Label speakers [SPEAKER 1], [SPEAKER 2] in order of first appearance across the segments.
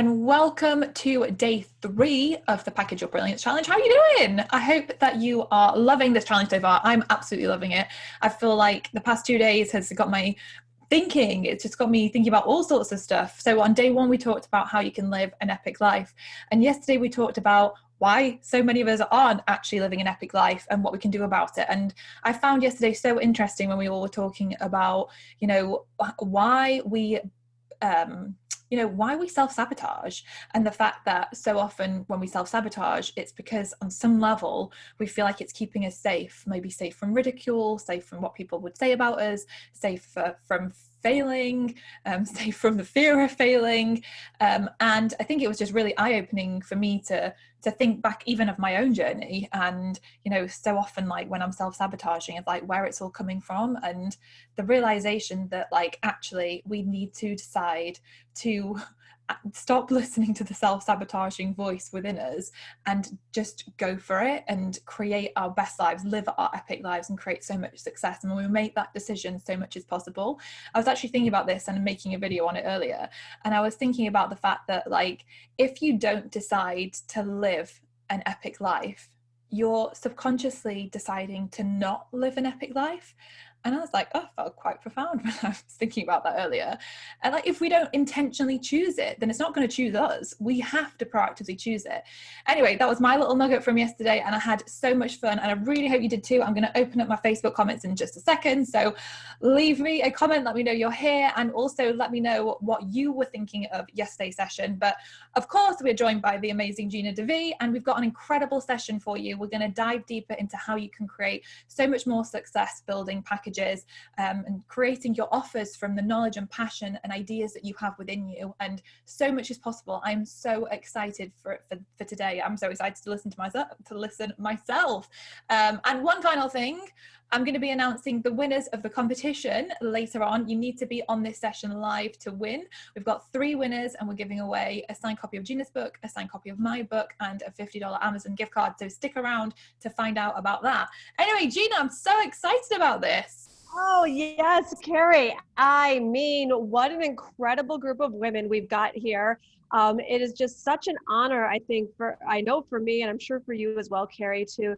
[SPEAKER 1] And welcome to day 3 of the Package Your Brilliance challenge. How are you doing? I hope that you are loving this challenge so far. I'm absolutely loving it. I feel like the past 2 days has got my thinking. It's just got me thinking about all sorts of stuff. So on day 1, we talked about how you can live an epic life. And yesterday we talked about why so many of us aren't actually living an epic life and what we can do about it. And I found yesterday so interesting when we all were talking about, why we self-sabotage, and the fact that so often when we self-sabotage, it's because on some level we feel like it's keeping us safe, maybe safe from ridicule, safe from what people would say about us, safe from failing, safe from the fear of failing. And I think it was just really eye-opening for me to think back even of my own journey, and so often, like, when I'm self-sabotaging, it's like where it's all coming from, and the realization that, like, actually we need to decide to stop listening to the self-sabotaging voice within us and just go for it and create our best lives, live our epic lives, and create so much success. And when we make that decision, so much is possible. I was actually thinking about this and making a video on it earlier, and I was thinking about the fact that, like, if you don't decide to live an epic life, you're subconsciously deciding to not live an epic life. And I was like, oh, I felt quite profound when I was thinking about that earlier. And, like, if we don't intentionally choose it, then it's not going to choose us. We have to proactively choose it. Anyway, that was my little nugget from yesterday, and I had so much fun, and I really hope you did too. I'm going to open up my Facebook comments in just a second. So leave me a comment, let me know you're here, and also let me know what you were thinking of yesterday's session. But of course, we're joined by the amazing Gina DeVee, and we've got an incredible session for you. We're going to dive deeper into how you can create so much more success building packages, and creating your offers from the knowledge and passion and ideas that you have within you. And so much is possible. I'm so excited for today. I'm so excited to listen myself. And one final thing, I'm going to be announcing the winners of the competition later on. You need to be on this session live to win. We've got 3 winners, and we're giving away a signed copy of Gina's book, a signed copy of my book, and a $50 Amazon gift card. So stick around to find out about that. Anyway, Gina, I'm so excited about this.
[SPEAKER 2] Oh, yes, Carrie. I mean, what an incredible group of women we've got here. It is just such an honor, I think, I know for me, and I'm sure for you as well, Carrie, to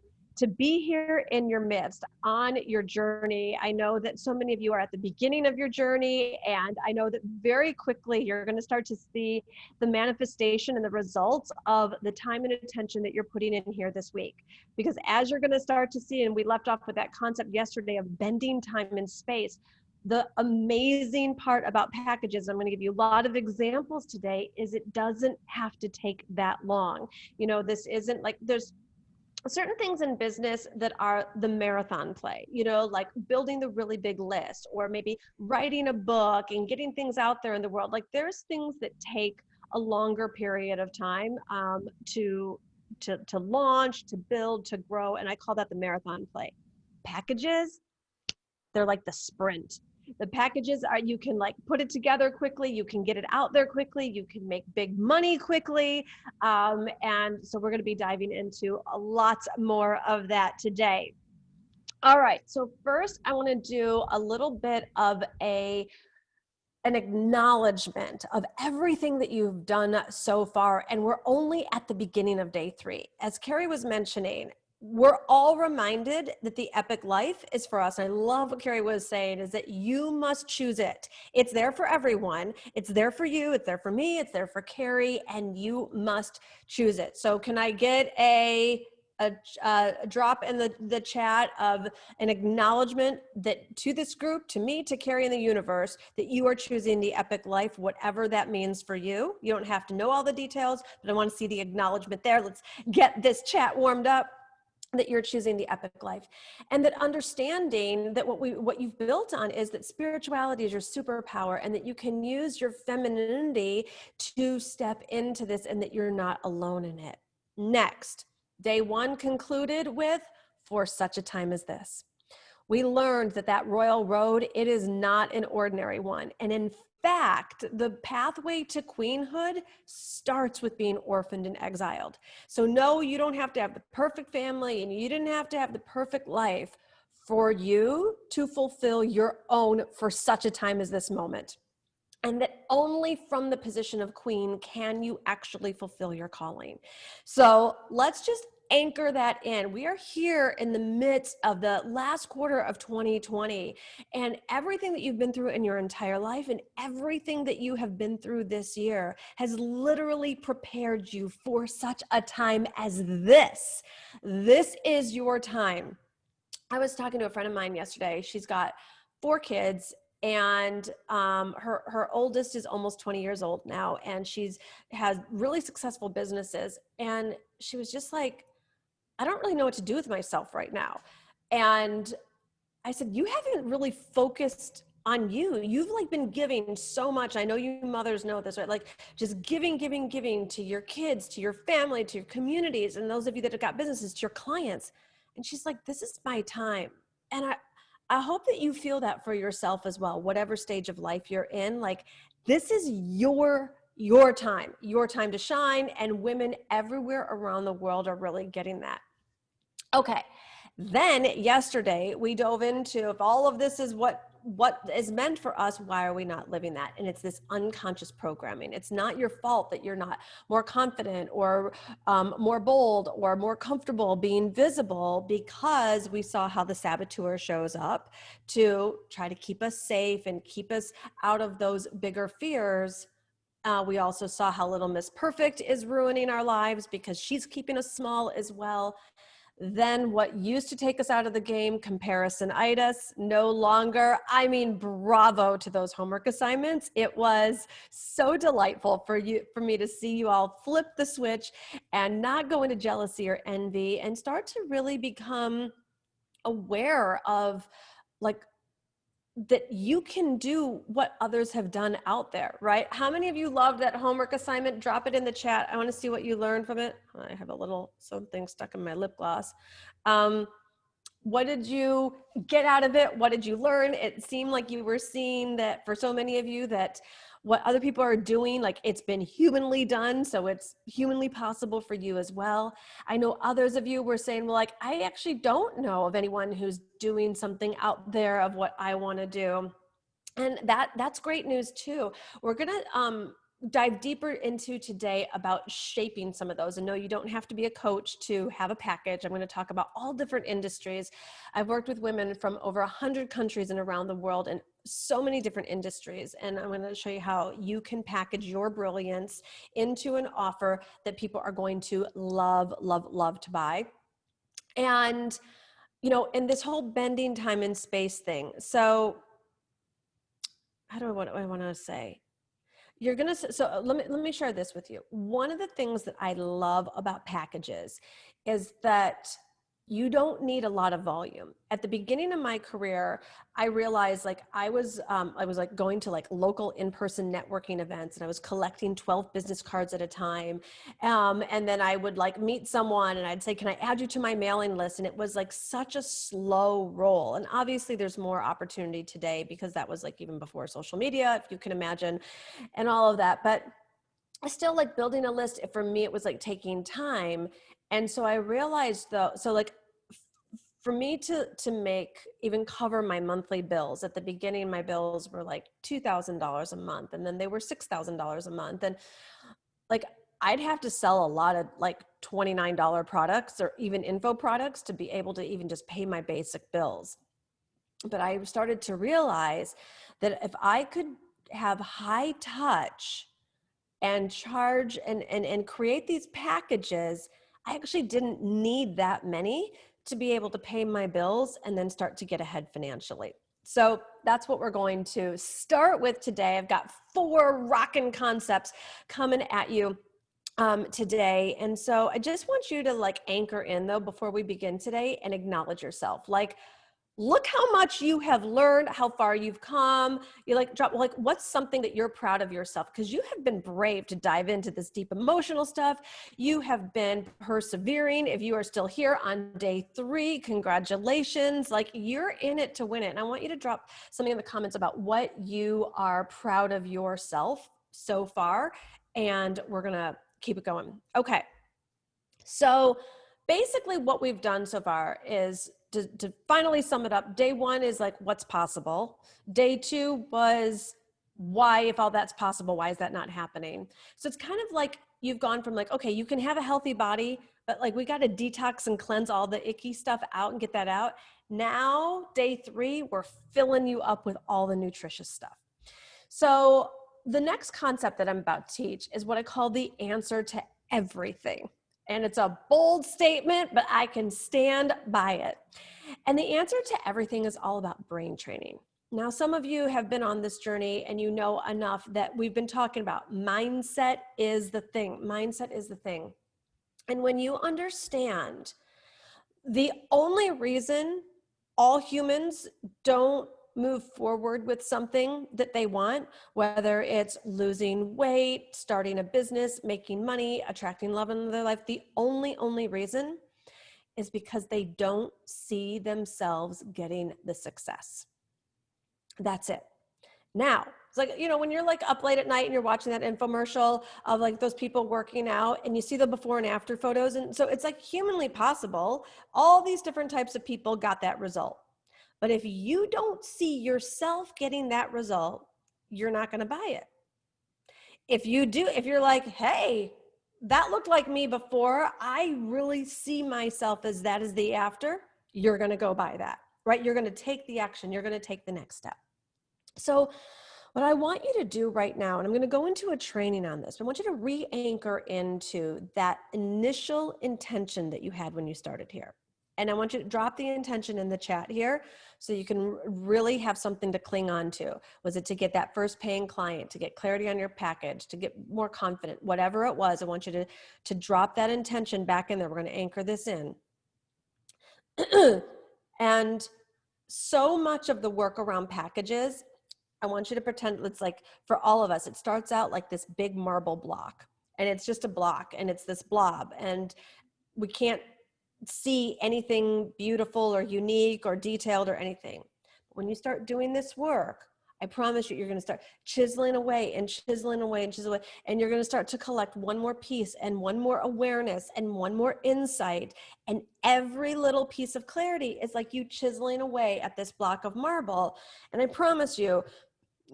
[SPEAKER 2] be here in your midst on your journey. I know that so many of you are at the beginning of your journey, and I know that very quickly you're going to start to see the manifestation and the results of the time and attention that you're putting in here this week. Because as you're going to start to see, and we left off with that concept yesterday of bending time and space, the amazing part about packages, I'm going to give you a lot of examples today, is it doesn't have to take that long. This isn't like, there's certain things in business that are the marathon play, like building the really big list, or maybe writing a book and getting things out there in the world. Like, there's things that take a longer period of time to launch, to build, to grow. And I call that the marathon play. Packages, they're like the sprint. The packages are, you can like put it together quickly, you can get it out there quickly, you can make big money quickly. And so we're going to be diving into lots more of that today. All right, so first I want to do a little bit of an acknowledgement of everything that you've done so far. And we're only at the beginning of day 3. As Carrie was mentioning, we're all reminded that the epic life is for us. And I love what Carrie was saying, is that you must choose it. It's there for everyone. It's there for you. It's there for me. It's there for Carrie, and you must choose it. So can I get a drop in the chat of an acknowledgement that to this group, to me, to Carrie, in the universe, that you are choosing the epic life, whatever that means for you. You don't have to know all the details, but I want to see the acknowledgement there. Let's get this chat warmed up, that you're choosing the epic life, and that understanding that what you've built on is that spirituality is your superpower, and that you can use your femininity to step into this, and that you're not alone in it. Next, day 1 concluded with, for such a time as this. We learned that royal road, it is not an ordinary one. And in fact, the pathway to queenhood starts with being orphaned and exiled. So no, you don't have to have the perfect family, and you didn't have to have the perfect life for you to fulfill your own for such a time as this moment. and that only from the position of queen can you actually fulfill your calling. So let's just anchor that in. We are here in the midst of the last quarter of 2020, and everything that you've been through in your entire life and everything that you have been through this year has literally prepared you for such a time as this. This is your time. I was talking to a friend of mine yesterday. She's got 4 kids, and her oldest is almost 20 years old now, and she's has really successful businesses. And she was just like, I don't really know what to do with myself right now. And I said, you haven't really focused on you. You've like been giving so much. I know you mothers know this, right? Like just giving to your kids, to your family, to your communities, and those of you that have got businesses, to your clients. And she's like, this is my time. And I hope that you feel that for yourself as well, whatever stage of life you're in. Like, this is your time to shine. And women everywhere around the world are really getting that. Okay. Then yesterday we dove into, if all of this is what is meant for us, why are we not living that? And it's this unconscious programming. It's not your fault that you're not more confident or more bold or more comfortable being visible, because we saw how the saboteur shows up to try to keep us safe and keep us out of those bigger fears. We also saw how Little Miss Perfect is ruining our lives because she's keeping us small as well. Then what used to take us out of the game, comparisonitis, no longer. I mean, bravo to those homework assignments. It was so delightful for me to see you all flip the switch and not go into jealousy or envy and start to really become aware of like that you can do what others have done out there, right? How many of you loved that homework assignment? Drop it in the chat. I want to see what you learned from it. I have a little something stuck in my lip gloss. What did you get out of it? What did you learn? It seemed like you were seeing that for so many of you that what other people are doing, like it's been humanly done, so it's humanly possible for you as well. I know others of you were saying, well, like, I actually don't know of anyone who's doing something out there of what I want to do. And that's great news too. We're going to dive deeper into today about shaping some of those. And no, you don't have to be a coach to have a package. I'm going to talk about all different industries. I've worked with women from over 100 countries and around the world in so many different industries. And I'm going to show you how you can package your brilliance into an offer that people are going to love, love, love to buy. And, you know, in this whole bending time and space thing. So what do I want to say? You're going to, so let me share this with you. One of the things that I love about packages is that you don't need a lot of volume. At the beginning of my career, I realized like I was like going to like local in-person networking events, and I was collecting 12 business cards at a time. And then I would like meet someone and I'd say, can I add you to my mailing list? And it was like such a slow roll. And obviously there's more opportunity today because that was like even before social media, if you can imagine, and all of that. But I still like building a list. For me, it was like taking time. And so I realized though, so like for me to make, even cover my monthly bills, at the beginning, my bills were like $2,000 a month, and then they were $6,000 a month. And like, I'd have to sell a lot of like $29 products or even info products to be able to even just pay my basic bills. But I started to realize that if I could have high touch and charge and create these packages, I actually didn't need that many to be able to pay my bills and then start to get ahead financially. So that's what we're going to start with today. I've got 4 rockin' concepts coming at you today. And so I just want you to like anchor in though before we begin today and acknowledge yourself. Like, look how much you have learned, how far you've come. You like drop, like, what's something that you're proud of yourself? Because you have been brave to dive into this deep emotional stuff. You have been persevering. If you are still here on day 3, congratulations. Like, you're in it to win it. And I want you to drop something in the comments about what you are proud of yourself so far. And we're going to keep it going. Okay. So basically what we've done so far is to finally sum it up. Day 1 is like, what's possible. Day 2 was, why, if all that's possible, why is that not happening? So it's kind of like you've gone from like, okay, you can have a healthy body, but like we got to detox and cleanse all the icky stuff out and get that out. Now, day 3, we're filling you up with all the nutritious stuff. So the next concept that I'm about to teach is what I call the answer to everything. And it's a bold statement, but I can stand by it. And the answer to everything is all about brain training. Now, some of you have been on this journey and you know enough that we've been talking about mindset is the thing. Mindset is the thing. And when you understand the only reason all humans don't move forward with something that they want, whether it's losing weight, starting a business, making money, attracting love in their life, the only reason is because they don't see themselves getting the success. That's it. Now, it's like, you know, when you're like up late at night and you're watching that infomercial of like those people working out and you see the before and after photos. And so it's like humanly possible. All these different types of people got that result. But if you don't see yourself getting that result, you're not going to buy it. If you do, if you're like, hey, that looked like me before, I really see myself as that is the after, you're going to go buy that, right? You're going to take the action. You're going to take the next step. So what I want you to do right now, and I'm going to go into a training on this, but I want you to re-anchor into that initial intention that you had when you started here. And I want you to drop the intention in the chat here so you can really have something to cling on to. Was it to get that first paying client, to get clarity on your package, to get more confident, whatever it was, I want you to drop that intention back in there. We're going to anchor this in. And so much of the work around packages, I want you to pretend it's like for all of us, it starts out like this big marble block and it's just a block and it's this blob and we can't see anything beautiful or unique or detailed or anything. When you start doing this work, I promise you, you're going to start chiseling away and chiseling away and chiseling away. And you're going to start to collect one more piece and one more awareness and one more insight. And every little piece of clarity is like you chiseling away at this block of marble. And I promise you,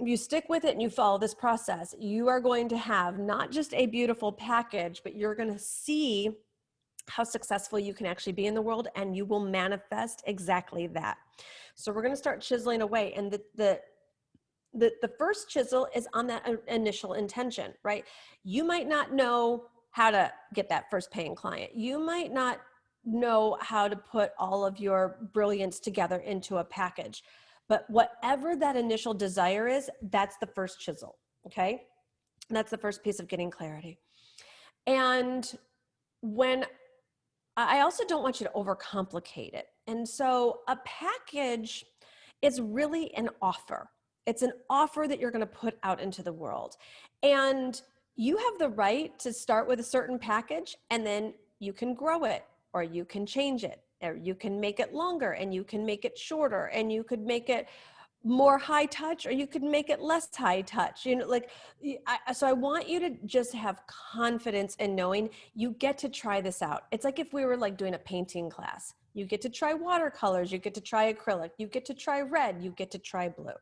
[SPEAKER 2] you stick with it and you follow this process, you are going to have not just a beautiful package, but you're going to see how successful you can actually be in the world, and you will manifest exactly that. So we're going to start chiseling away, and the first chisel is on that initial intention, right? You might not know how to get that first paying client. You might not know how to put all of your brilliance together into a package. But whatever that initial desire is, that's the first chisel, okay? That's the first piece of getting clarity. And when I also don't want you to overcomplicate it. And so a package is really an offer. It's an offer that you're going to put out into the world. And you have the right to start with a certain package and then you can grow it or you can change it or you can make it longer and you can make it shorter and you could make it more high touch or you could make it less high touch, you know, like, so I want you to just have confidence in knowing you get to try this out. It's like if we were like doing a painting class, you get to try watercolors, you get to try acrylic, you get to try red, you get to try blue.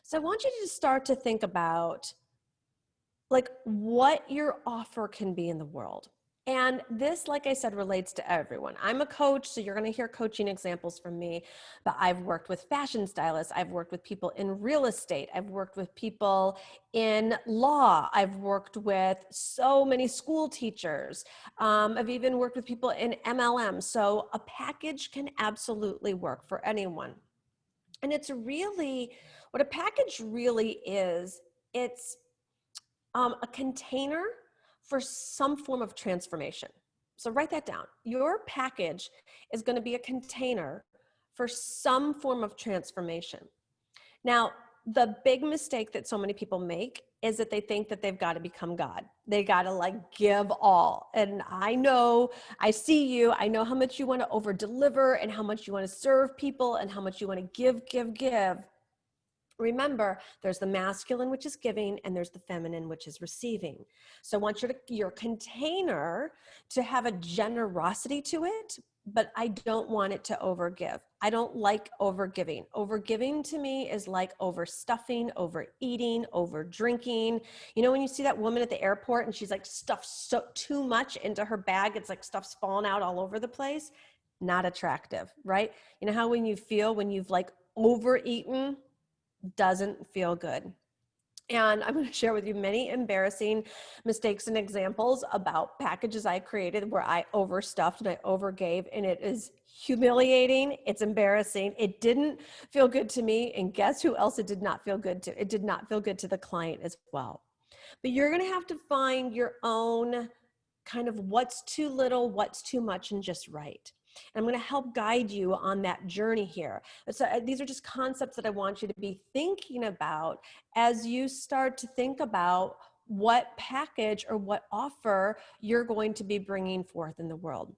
[SPEAKER 2] So I want you to start to think about like what your offer can be in the world. And this, like I said, relates to everyone. I'm a coach, so you're going to hear coaching examples from me, but I've worked with fashion stylists. I've worked with people in real estate. I've worked with people in law. I've worked with so many school teachers. I've even worked with people in MLM. So a package can absolutely work for anyone. And it's really, what a package really is, it's a container for some form of transformation. So write that down. Your package is going to be a container for some form of transformation. Now, the big mistake that so many people make is that they think that they've got to become God. They got to like give all. And I know, I see you, I know how much you want to over deliver and how much you want to serve people and how much you want to give. Remember, there's the masculine, which is giving, and there's the feminine, which is receiving. So I want your container to have a generosity to it, but I don't want it to overgive. I don't like overgiving. Overgiving to me is like overstuffing, overeating, overdrinking. You know, when you see that woman at the airport and she's like stuffed so too much into her bag, it's like stuff's falling out all over the place. Not attractive, right? You know how when you feel when you've like overeaten, doesn't feel good. And I'm going to share with you many embarrassing mistakes and examples about packages I created where I overstuffed and I overgave, and it is humiliating. It's embarrassing. It didn't feel good to me. And guess who else it did not feel good to? It did not feel good to the client as well. But you're going to have to find your own kind of what's too little, what's too much, and just right. And I'm going to help guide you on that journey here. So these are just concepts that I want you to be thinking about as you start to think about what package or what offer you're going to be bringing forth in the world.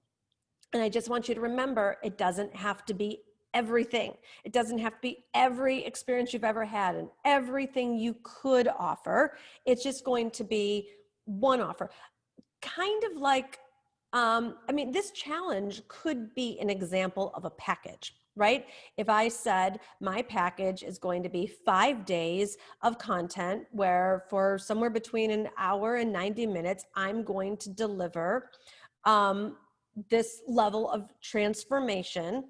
[SPEAKER 2] And I just want you to remember, it doesn't have to be everything. It doesn't have to be every experience you've ever had and everything you could offer. It's just going to be one offer. Kind of like, this challenge could be an example of a package, right? If I said my package is going to be 5 days of content where for somewhere between an hour and 90 minutes, I'm going to deliver this level of transformation.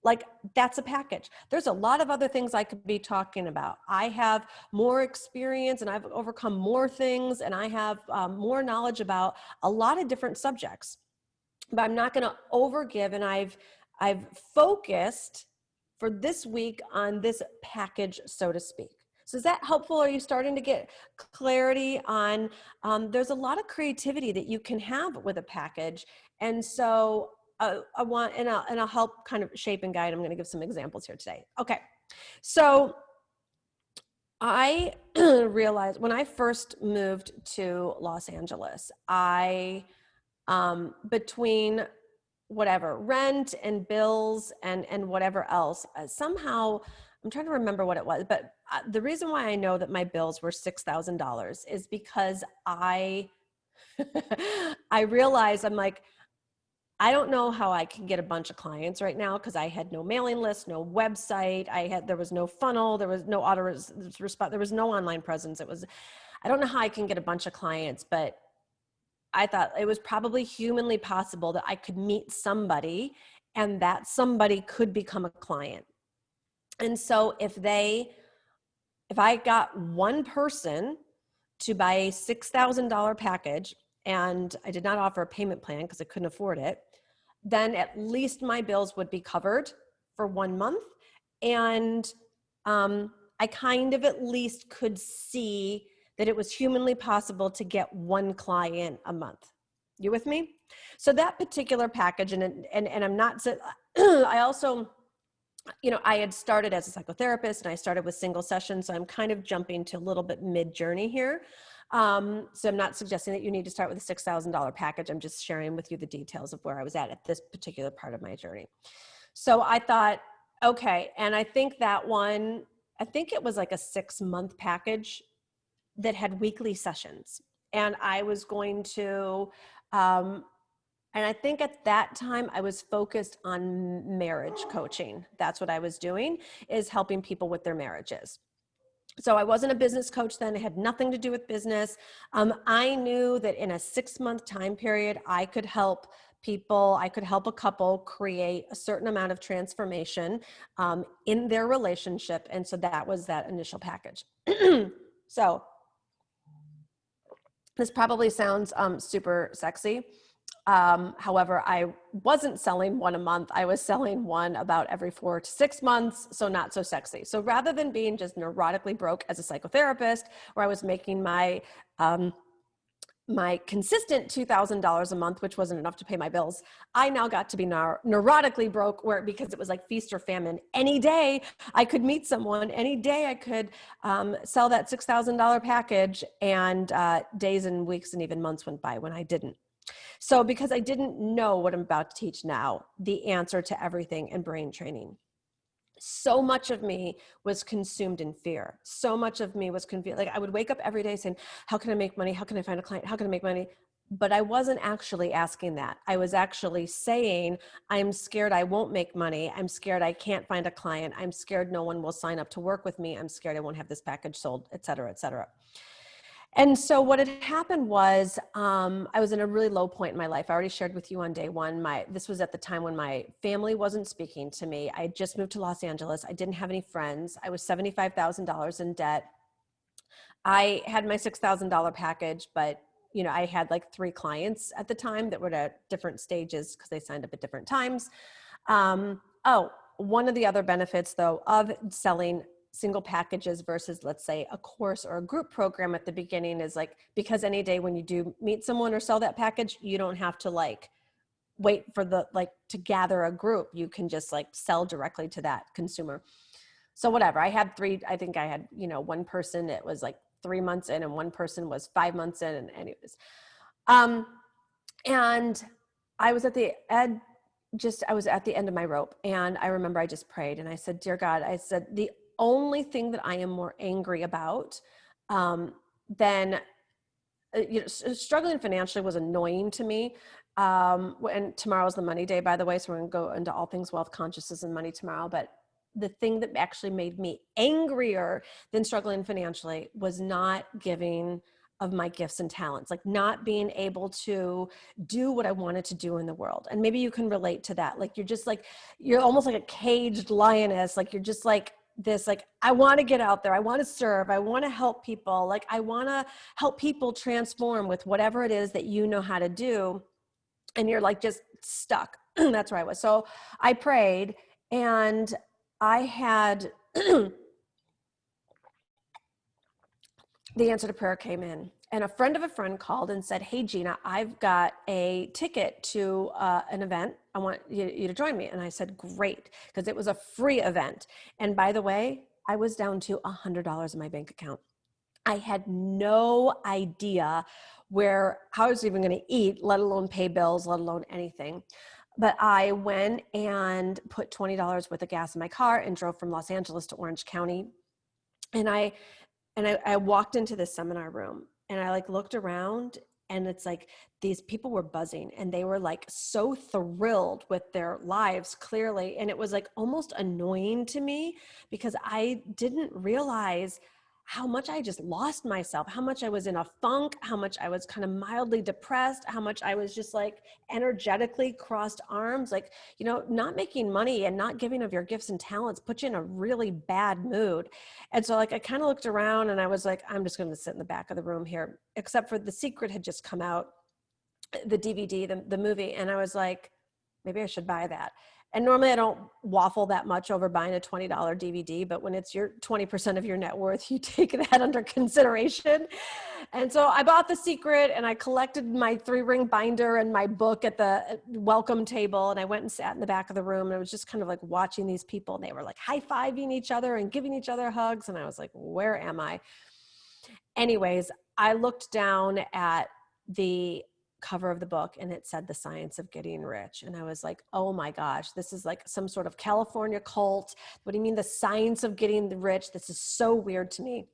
[SPEAKER 2] Like, that's a package. There's a lot of other things I could be talking about. I have more experience and I've overcome more things, and I have more knowledge about a lot of different subjects, but I'm not going to overgive. And I've focused for this week on this package, so to speak. So is that helpful? Are you starting to get clarity on, there's a lot of creativity that you can have with a package. And so I want, and I'll help kind of shape and guide. I'm going to give some examples here today. Okay. So I realized when I first moved to Los Angeles, between whatever rent and bills and whatever else, somehow I'm trying to remember what it was, but the reason why I know that my bills were $6,000 is because I realized, I'm like, I don't know how I can get a bunch of clients right now because I had no mailing list, no website. There was no funnel, there was no auto response, there was no online presence. I don't know how I can get a bunch of clients, but I thought it was probably humanly possible that I could meet somebody and that somebody could become a client. And so if I got one person to buy a $6,000 package, and I did not offer a payment plan because I couldn't afford it, then at least my bills would be covered for 1 month. And I kind of at least could see that it was humanly possible to get one client a month. You with me? So that particular package, and I'm not, I also, I had started as a psychotherapist and I started with single sessions. So I'm kind of jumping to a little bit mid-journey here. So I'm not suggesting that you need to start with a $6,000 package. I'm just sharing with you the details of where I was at this particular part of my journey. So I thought, okay. And I think it was like a 6-month package that had weekly sessions. And I was going to, and I think at that time I was focused on marriage coaching. That's what I was doing, is helping people with their marriages. So I wasn't a business coach then. It had nothing to do with business. I knew that in a 6-month time period, I could help a couple create a certain amount of transformation in their relationship. And so that was that initial package. So this probably sounds super sexy. However, I wasn't selling one a month. I was selling one about every 4 to 6 months. So not so sexy. So rather than being just neurotically broke as a psychotherapist, where I was making my consistent $2,000 a month, which wasn't enough to pay my bills, I now got to be neurotically broke, because it was like feast or famine. Any day I could meet someone, any day I could sell that $6,000 package, and days and weeks and even months went by when I didn't. So because I didn't know what I'm about to teach now, the answer to everything in brain training. so much of me was consumed in fear. So much of me was confused. Like I would wake up every day saying, how can I make money? How can I find a client? How can I make money? But I wasn't actually asking that. I was actually saying, I'm scared I won't make money. I'm scared I can't find a client. I'm scared no one will sign up to work with me. I'm scared I won't have this package sold, et cetera, et cetera. And so what had happened was I was in a really low point in my life. I already shared with you on day one. This was at the time when my family wasn't speaking to me. I had just moved to Los Angeles. I didn't have any friends. I was $75,000 in debt. I had my $6,000 package, but I had like 3 clients at the time that were at different stages because they signed up at different times. One of the other benefits though of selling single packages versus, let's say, a course or a group program at the beginning is like, because any day when you do meet someone or sell that package, you don't have to like wait for to gather a group. You can just like sell directly to that consumer. So whatever, I had 3, I think I had, one person that was like 3 months in and one person was 5 months in. And anyways, and I was at the end, I was at the end of my rope. And I remember I just prayed and I said, dear God, I said, the only thing that I am more angry about than struggling financially was annoying to me. And tomorrow's the money day, by the way, so we're going to go into all things wealth consciousness and money tomorrow. But the thing that actually made me angrier than struggling financially was not giving of my gifts and talents, like not being able to do what I wanted to do in the world. And maybe you can relate to that. Like you're almost like a caged lioness. Like you're just like this, like, I want to get out there. I want to serve. I want to help people. Like I want to help people transform with whatever it is that you know how to do. And you're like just stuck. That's where I was. So I prayed and I had the answer to prayer came in, and a friend of a friend called and said, hey, Gina, I've got a ticket to an event. I want you to join me. And I said, great, because it was a free event. And by the way, I was down to $100 in my bank account. I had no idea how I was even going to eat, let alone pay bills, let alone anything. But I went and put $20 worth of gas in my car and drove from Los Angeles to Orange County. And I walked into this seminar room and I like looked around, and it's like these people were buzzing and they were like so thrilled with their lives clearly. And it was like almost annoying to me because I didn't realize how much I just lost myself, how much I was in a funk, how much I was kind of mildly depressed, how much I was just like energetically crossed arms, like, not making money and not giving of your gifts and talents put you in a really bad mood. And so like, I kind of looked around and I was like, I'm just going to sit in the back of the room here, except for The Secret had just come out, the DVD, the movie. And I was like, maybe I should buy that. And normally I don't waffle that much over buying a $20 DVD, but when it's your 20% of your net worth, you take that under consideration. And so I bought The Secret and I collected my 3-ring binder and my book at the welcome table. And I went and sat in the back of the room and I was just kind of like watching these people, and they were like high-fiving each other and giving each other hugs. And I was like, where am I? Anyways, I looked down at the cover of the book and it said The Science of Getting Rich. And I was like, oh my gosh, this is like some sort of California cult. What do you mean the science of getting rich? This is so weird to me.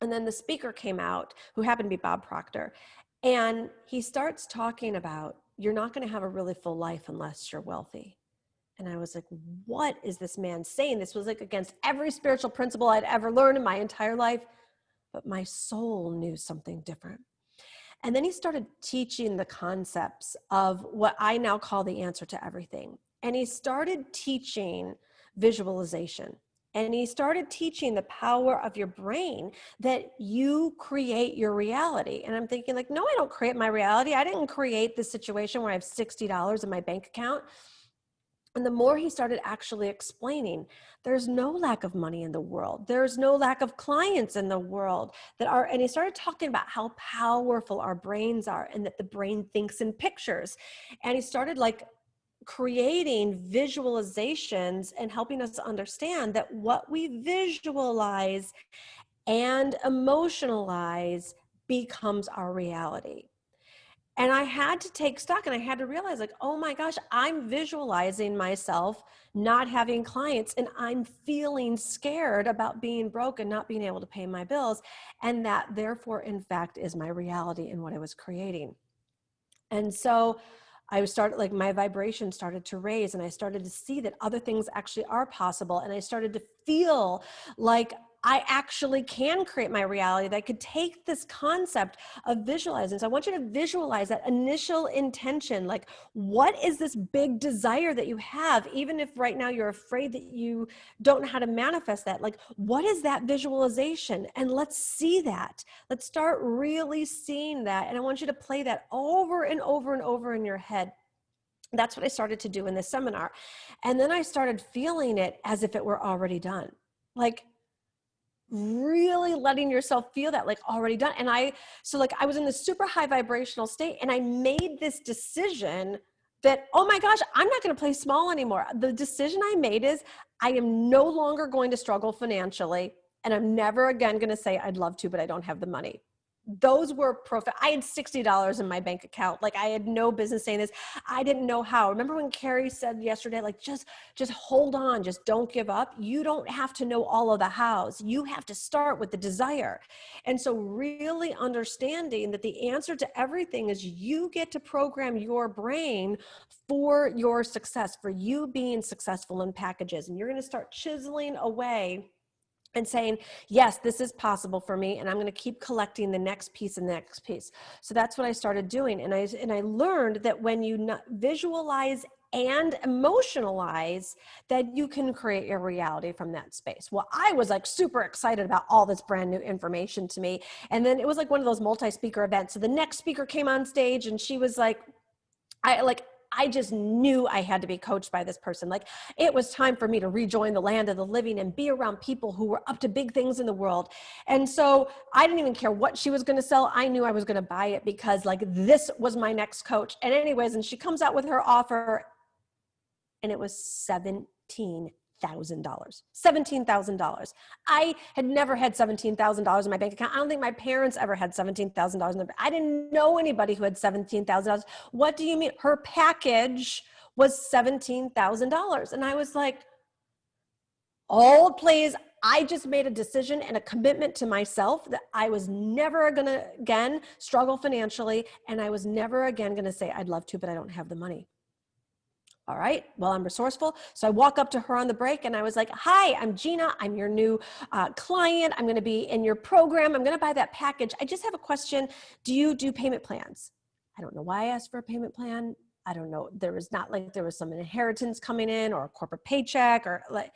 [SPEAKER 2] And then the speaker came out, who happened to be Bob Proctor. And he starts talking about, you're not going to have a really full life unless you're wealthy. And I was like, what is this man saying? This was like against every spiritual principle I'd ever learned in my entire life. But my soul knew something different. And then he started teaching the concepts of what I now call the answer to everything. And he started teaching visualization. And he started teaching the power of your brain, that you create your reality. And I'm thinking like, no, I don't create my reality. I didn't create this situation where I have $60 in my bank account. And the more he started actually explaining, there's no lack of money in the world. There's no lack of clients in the world and he started talking about how powerful our brains are and that the brain thinks in pictures. And he started like creating visualizations and helping us understand that what we visualize and emotionalize becomes our reality. And I had to take stock, and I had to realize, like, oh my gosh, I'm visualizing myself not having clients, and I'm feeling scared about being broke and not being able to pay my bills. And that therefore, in fact, is my reality and what I was creating. And so I started, like, my vibration started to raise, and I started to see that other things actually are possible. And I started to feel like I actually can create my reality, that I could take this concept of visualizing. So I want you to visualize that initial intention. Like, what is this big desire that you have? Even if right now you're afraid that you don't know how to manifest that, like, what is that visualization? And let's see that. Let's start really seeing that. And I want you to play that over and over and over in your head. That's what I started to do in this seminar. And then I started feeling it as if it were already done. Like, really letting yourself feel that, like, already done. And I was in this super high vibrational state, and I made this decision that, oh my gosh, I'm not going to play small anymore. The decision I made is I am no longer going to struggle financially, and I'm never again going to say I'd love to, but I don't have the money. Those were profound. I had $60 in my bank account. Like, I had no business saying this. I didn't know how. Remember when Carrie said yesterday, like, just hold on, just don't give up. You don't have to know all of the hows. You have to start with the desire. And so really understanding that the answer to everything is you get to program your brain for your success, for you being successful in packages. And you're going to start chiseling away and saying, yes, this is possible for me, and I'm going to keep collecting the next piece and the next piece. So that's what I started doing. And I learned that when you visualize and emotionalize, that you can create your reality from that space. Well, I was like super excited about all this brand new information to me. And then it was like one of those multi-speaker events. So the next speaker came on stage, and she was like, I just knew I had to be coached by this person. Like, it was time for me to rejoin the land of the living and be around people who were up to big things in the world. And so I didn't even care what she was going to sell. I knew I was going to buy it because, like, this was my next coach. And anyways, and she comes out with her offer, and it was $17,000. I had never had $17,000 in my bank account. I don't think my parents ever had $17,000 in their bank. I didn't know anybody who had $17,000. What do you mean? Her package was $17,000. And I was like, oh, please. I just made a decision and a commitment to myself that I was never going to again struggle financially. And I was never again going to say, I'd love to, but I don't have the money. All right, well, I'm resourceful. So I walk up to her on the break, and I was like, hi, I'm Gina. I'm your new client. I'm going to be in your program. I'm going to buy that package. I just have a question. Do you do payment plans? I don't know why I asked for a payment plan. I don't know. There was not like there was some inheritance coming in or a corporate paycheck or like,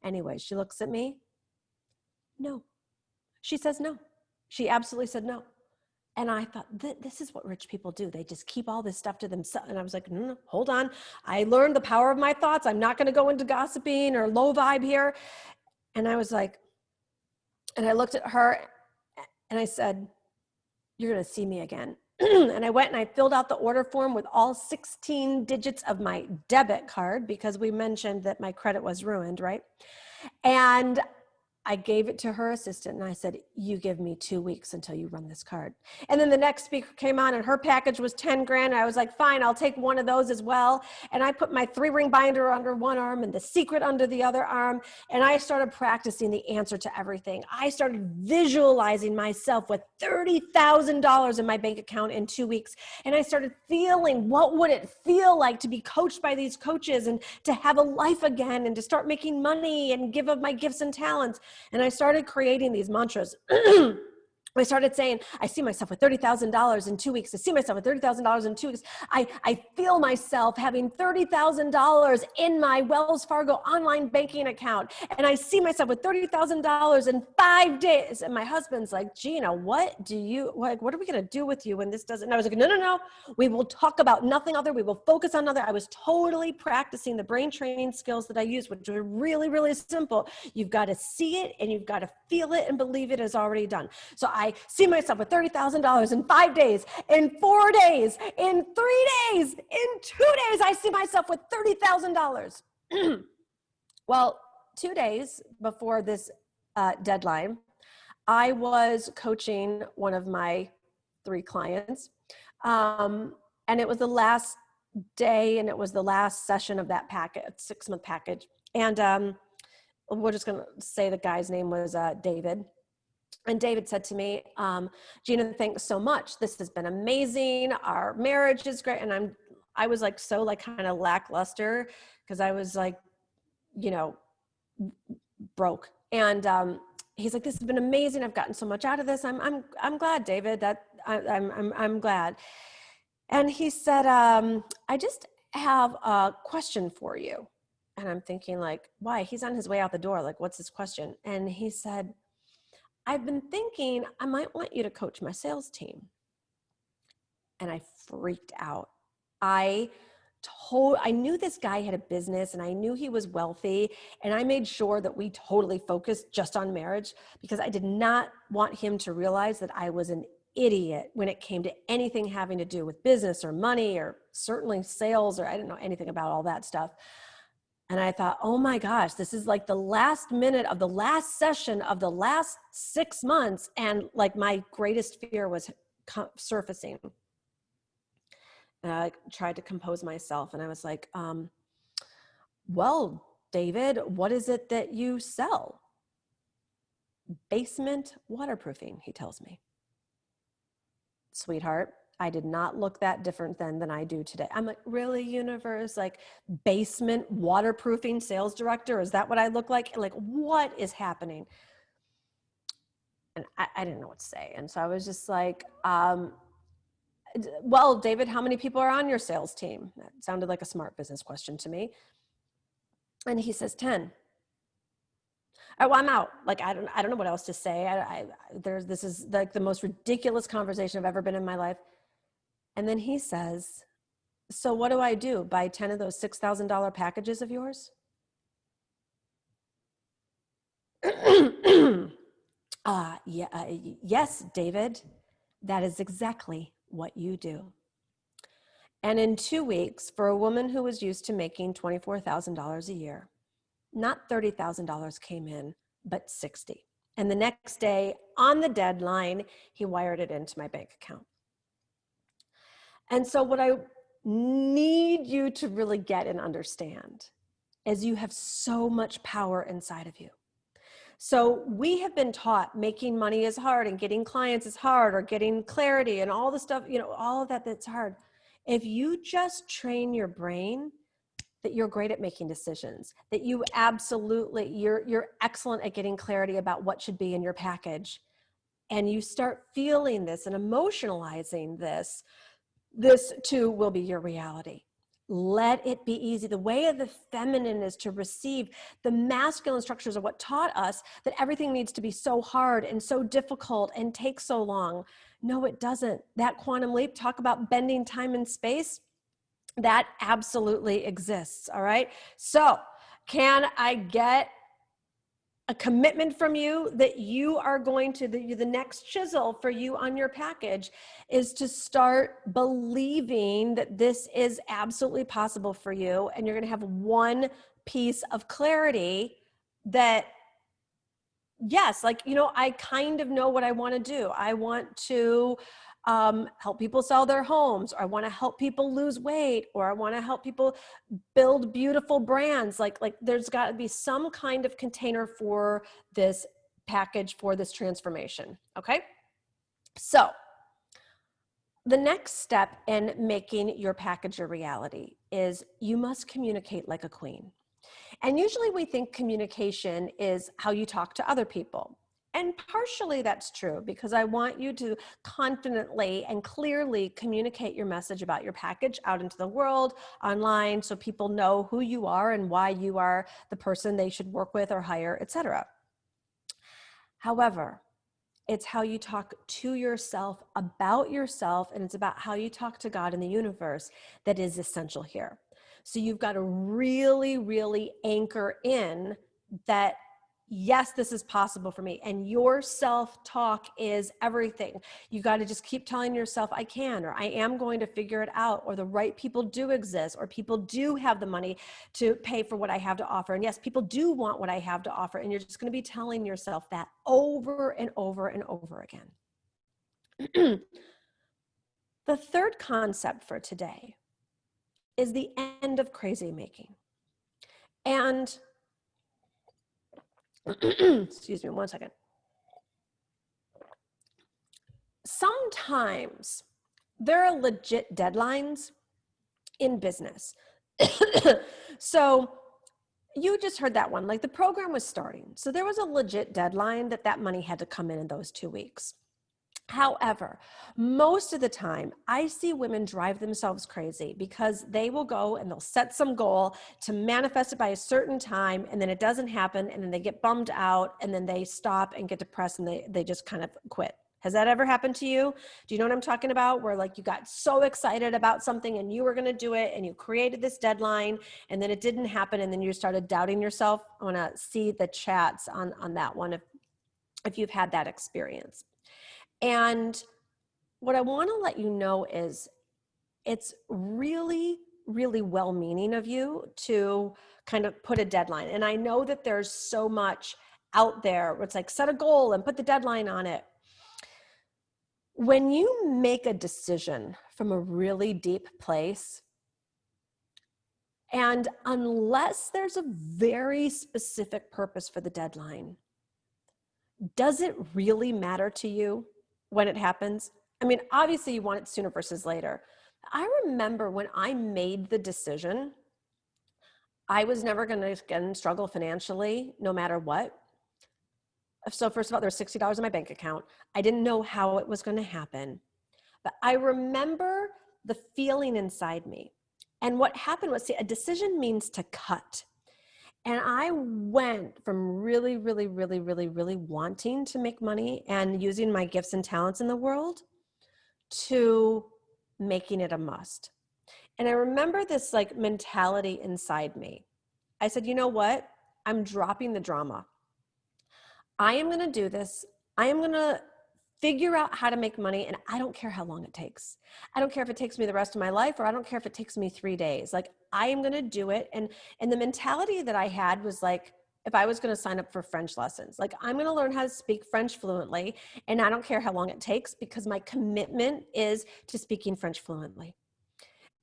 [SPEAKER 2] anyway, she looks at me. No. She says no. She absolutely said no. And I thought, this is what rich people do. They just keep all this stuff to themselves. And I was like, no, hold on. I learned the power of my thoughts. I'm not going to go into gossiping or low vibe here. And I was like, and I looked at her and I said, you're going to see me again. And I went and I filled out the order form with all 16 digits of my debit card, because we mentioned that my credit was ruined, right? And I gave it to her assistant, and I said, you give me 2 weeks until you run this card. And then the next speaker came on, and her package was 10 grand. I was like, fine, I'll take one of those as well. And I put my 3-ring binder under one arm and the secret under the other arm. And I started practicing the answer to everything. I started visualizing myself with $30,000 in my bank account in 2 weeks. And I started feeling, what would it feel like to be coached by these coaches and to have a life again and to start making money and give of my gifts and talents. And I started creating these mantras. I started saying, I see myself with $30,000 in 2 weeks. I see myself with $30,000 in 2 weeks. I feel myself having $30,000 in my Wells Fargo online banking account. And I see myself with $30,000 in 5 days. And my husband's like, Gina, what are we going to do with you when this doesn't? And I was like, no. We will talk about nothing other. We will focus on other. I was totally practicing the brain training skills that I use, which are really, really simple. You've got to see it and you've got to feel it and believe it is already done. So I see myself with $30,000 in 5 days, in 4 days, in 3 days, in 2 days, I see myself with $30,000. Well, 2 days before this deadline, I was coaching one of my 3 clients. And it was the last day and it was the last session of that packet, 6-month package. And we're just going to say the guy's name was David. And David said to me, Gina, thanks so much. This has been amazing. Our marriage is great. And I was like, so like kind of lackluster because I was like, you know, broke. And he's like, this has been amazing. I've gotten so much out of this. I'm glad, David, that I'm glad. And he said, I just have a question for you. And I'm thinking like, why? He's on his way out the door. Like, what's his question? And he said, I've been thinking I might want you to coach my sales team. And I freaked out. I knew this guy had a business and I knew he was wealthy, and I made sure that we totally focused just on marriage because I did not want him to realize that I was an idiot when it came to anything having to do with business or money or certainly sales, or I didn't know anything about all that stuff. And I thought, oh my gosh, this is like the last minute of the last session of the last 6 months. And like my greatest fear was surfacing. And I tried to compose myself and I was like, well, David, what is it that you sell? Basement waterproofing, he tells me. Sweetheart, I did not look that different then than I do today. I'm like, really, universe? Like basement waterproofing sales director? Is that what I look like? Like, what is happening? And I didn't know what to say. And so I was just like, well, David, how many people are on your sales team? That sounded like a smart business question to me. And he says 10. Oh, well, I'm out. Like, I don't know what else to say. This is like the most ridiculous conversation I've ever been in my life. And then he says, so what do I do? Buy 10 of those $6,000 packages of yours? Yes, David, that is exactly what you do. And in 2 weeks, for a woman who was used to making $24,000 a year, not $30,000 came in, but 60. And the next day on the deadline, he wired it into my bank account. And so what I need you to really get and understand is you have so much power inside of you. So we have been taught making money is hard and getting clients is hard, or getting clarity and all the stuff, all of that's hard. If you just train your brain that you're great at making decisions, that you're excellent at getting clarity about what should be in your package, and you start feeling this and emotionalizing this too will be your reality. Let it be easy. The way of the feminine is to receive. The masculine structures are what taught us that everything needs to be so hard and so difficult and take so long. No, it doesn't. That quantum leap, talk about bending time and space, that absolutely exists. All right. So can I get a commitment from you that you are going to, the next chisel for you on your package is to start believing that this is absolutely possible for you. And you're going to have one piece of clarity that, yes, like, I kind of know what I want to do. I want to help people sell their homes, or I want to help people lose weight, or I want to help people build beautiful brands. Like there's got to be some kind of container for this package, for this transformation. Okay. So the next step in making your package a reality is you must communicate like a queen. And usually we think communication is how you talk to other people. And partially that's true, because I want you to confidently and clearly communicate your message about your package out into the world, online, so people know who you are and why you are the person they should work with or hire, etc. However, it's how you talk to yourself about yourself, and it's about how you talk to God and the universe that is essential here. So you've got to really, really anchor in that, yes, this is possible for me. And your self-talk is everything. You got to just keep telling yourself, I can, or I am going to figure it out, or the right people do exist, or people do have the money to pay for what I have to offer. And yes, people do want what I have to offer. And you're just going to be telling yourself that over and over and over again. The The third concept for today is the end of crazy making. And excuse me one second. Sometimes there are legit deadlines in business. So you just heard that one, like the program was starting. So there was a legit deadline that money had to come in those 2 weeks. However, most of the time, I see women drive themselves crazy because they will go and they'll set some goal to manifest it by a certain time, and then it doesn't happen, and then they get bummed out, and then they stop and get depressed, and they just kind of quit. Has that ever happened to you? Do you know what I'm talking about? Where like you got so excited about something and you were going to do it and you created this deadline and then it didn't happen and then you started doubting yourself? I want to see the chats on that one if you've had that experience. And what I want to let you know is it's really, really well-meaning of you to kind of put a deadline. And I know that there's so much out there where it's like set a goal and put the deadline on it. When you make a decision from a really deep place, and unless there's a very specific purpose for the deadline, does it really matter to you when it happens? I mean, obviously you want it sooner versus later. I remember when I made the decision, I was never going to again struggle financially, no matter what. So first of all, there was $60 in my bank account. I didn't know how it was going to happen, but I remember the feeling inside me. And what happened was, see, a decision means to cut. And I went from really, really, really, really, really wanting to make money and using my gifts and talents in the world to making it a must. And I remember this like mentality inside me. I said, you know what? I'm dropping the drama. I am going to do this. I am going to figure out how to make money, and I don't care how long it takes. I don't care if it takes me the rest of my life, or I don't care if it takes me 3 days. Like, I am going to do it. And the mentality that I had was like, if I was going to sign up for French lessons, like I'm going to learn how to speak French fluently, and I don't care how long it takes because my commitment is to speaking French fluently.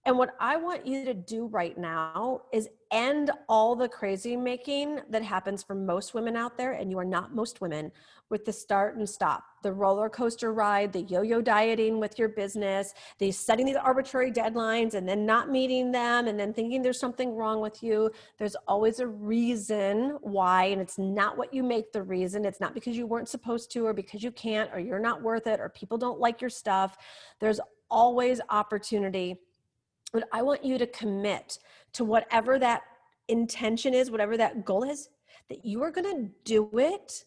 [SPEAKER 2] And what I want you to do right now is end all the crazy making that happens for most women out there, and you are not most women, with the start and stop, the roller coaster ride, the yo-yo dieting with your business, the setting these arbitrary deadlines and then not meeting them and then thinking there's something wrong with you. There's always a reason why, and it's not what you make the reason. It's not because you weren't supposed to or because you can't or you're not worth it or people don't like your stuff. There's always opportunity. But I want you to commit to whatever that intention is, whatever that goal is, that you are going to do it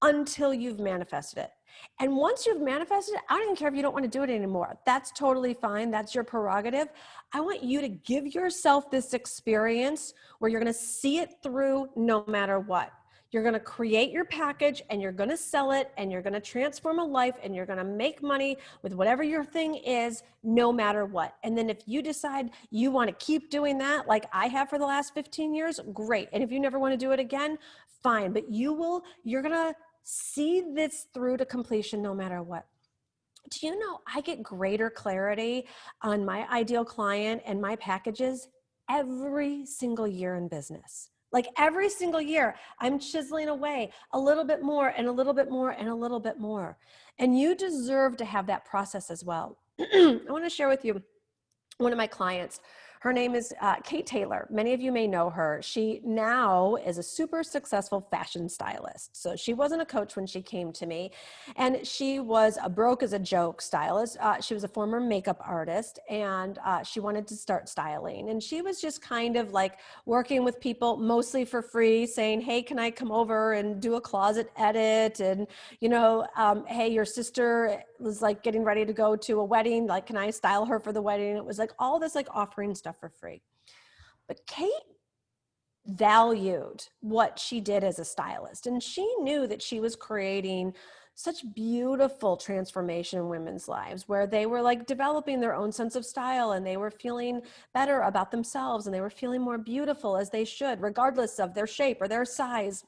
[SPEAKER 2] until you've manifested it. And once you've manifested it, I don't even care if you don't want to do it anymore. That's totally fine. That's your prerogative. I want you to give yourself this experience where you're going to see it through no matter what. You're going to create your package and you're going to sell it and you're going to transform a life and you're going to make money with whatever your thing is, no matter what. And then if you decide you want to keep doing that like I have for the last 15 years, great. And if you never want to do it again, fine. But you're going to see this through to completion no matter what. Do you know I get greater clarity on my ideal client and my packages every single year in business? Like every single year, I'm chiseling away a little bit more and a little bit more and a little bit more. And you deserve to have that process as well. I want to share with you one of my clients. Her name is Kate Taylor. Many of you may know her. She now is a super successful fashion stylist. So she wasn't a coach when she came to me, and she was a broke as a joke stylist. She was a former makeup artist, and she wanted to start styling. And she was just kind of like working with people mostly for free, saying, hey, can I come over and do a closet edit? And, hey, your sister was like getting ready to go to a wedding. Like, can I style her for the wedding? It was like all this like offering stuff for free. But Kate valued what she did as a stylist, and she knew that she was creating such beautiful transformation in women's lives where they were like developing their own sense of style and they were feeling better about themselves and they were feeling more beautiful as they should, regardless of their shape or their size.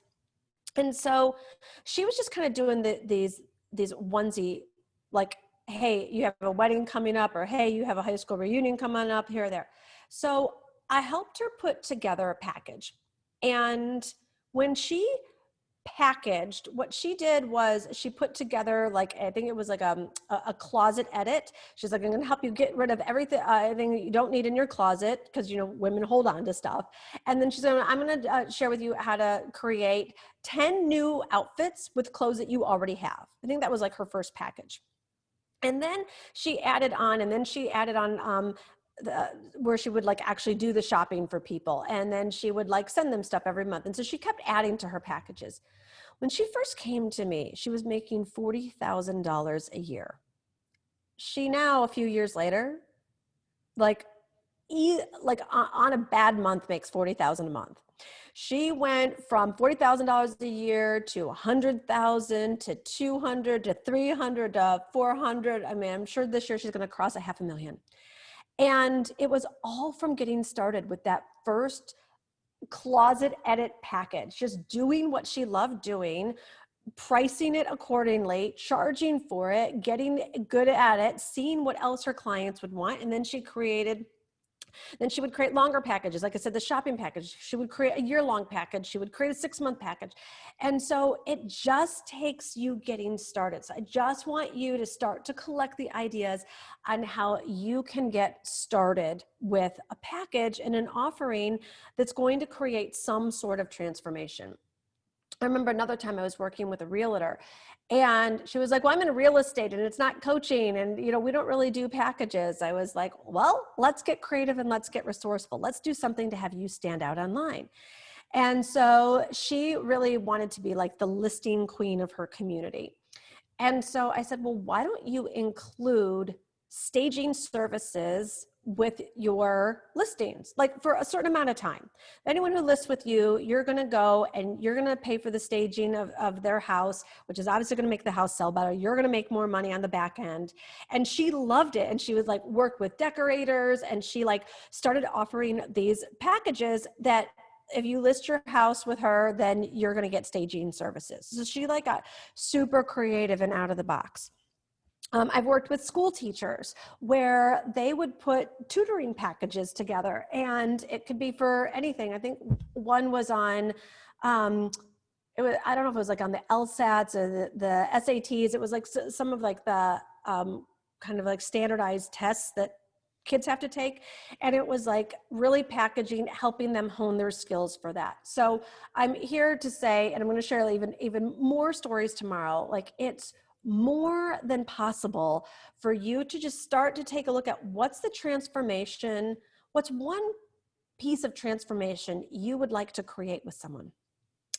[SPEAKER 2] And so she was just kind of doing these onesie, like, hey, you have a wedding coming up, or hey, you have a high school reunion coming up, here or there. So I helped her put together a package. And when she packaged, what she did was she put together, like, I think it was like a closet edit. She's like, I'm going to help you get rid of everything that you don't need in your closet, because, you know, women hold on to stuff. And then she's going to, I'm going to share with you how to create 10 new outfits with clothes that you already have. I think that was like her first package. And then she added on, where she would like actually do the shopping for people. And then she would like send them stuff every month. And so she kept adding to her packages. When she first came to me, she was making $40,000 a year. She now, a few years later, like, on a bad month, makes $40,000 a month. She went from $40,000 a year to 100,000 to 200 to 300 to 400. I mean, I'm sure this year she's going to cross $500,000. And it was all from getting started with that first closet edit package, just doing what she loved doing, pricing it accordingly, charging for it, getting good at it, seeing what else her clients would want. And then she would create longer packages. Like I said, the shopping package, she would create a year-long package. She would create a 6-month package. And so it just takes you getting started. So I just want you to start to collect the ideas on how you can get started with a package and an offering that's going to create some sort of transformation. I remember another time I was working with a realtor, and she was like, well, I'm in real estate and it's not coaching, and, you know, we don't really do packages. I was like, well, let's get creative and let's get resourceful. Let's do something to have you stand out online. And so she really wanted to be like the listing queen of her community. And so I said, well, why don't you include staging services with your listings, like for a certain amount of time? Anyone who lists with you, you're going to go and you're going to pay for the staging of their house, which is obviously going to make the house sell better. You're going to make more money on the back end. And she loved it. And she would like work with decorators, and she like started offering these packages that if you list your house with her, then you're going to get staging services. So she like got super creative and out of the box. I've worked with school teachers where they would put tutoring packages together, and it could be for anything. I think one was on, I don't know if it was like on the LSATs or the SATs. It was like some of like the kind of like standardized tests that kids have to take. And it was like really packaging, helping them hone their skills for that. So I'm here to say, and I'm going to share even more stories tomorrow. Like, it's more than possible for you to just start to take a look at what's the transformation, what's one piece of transformation you would like to create with someone.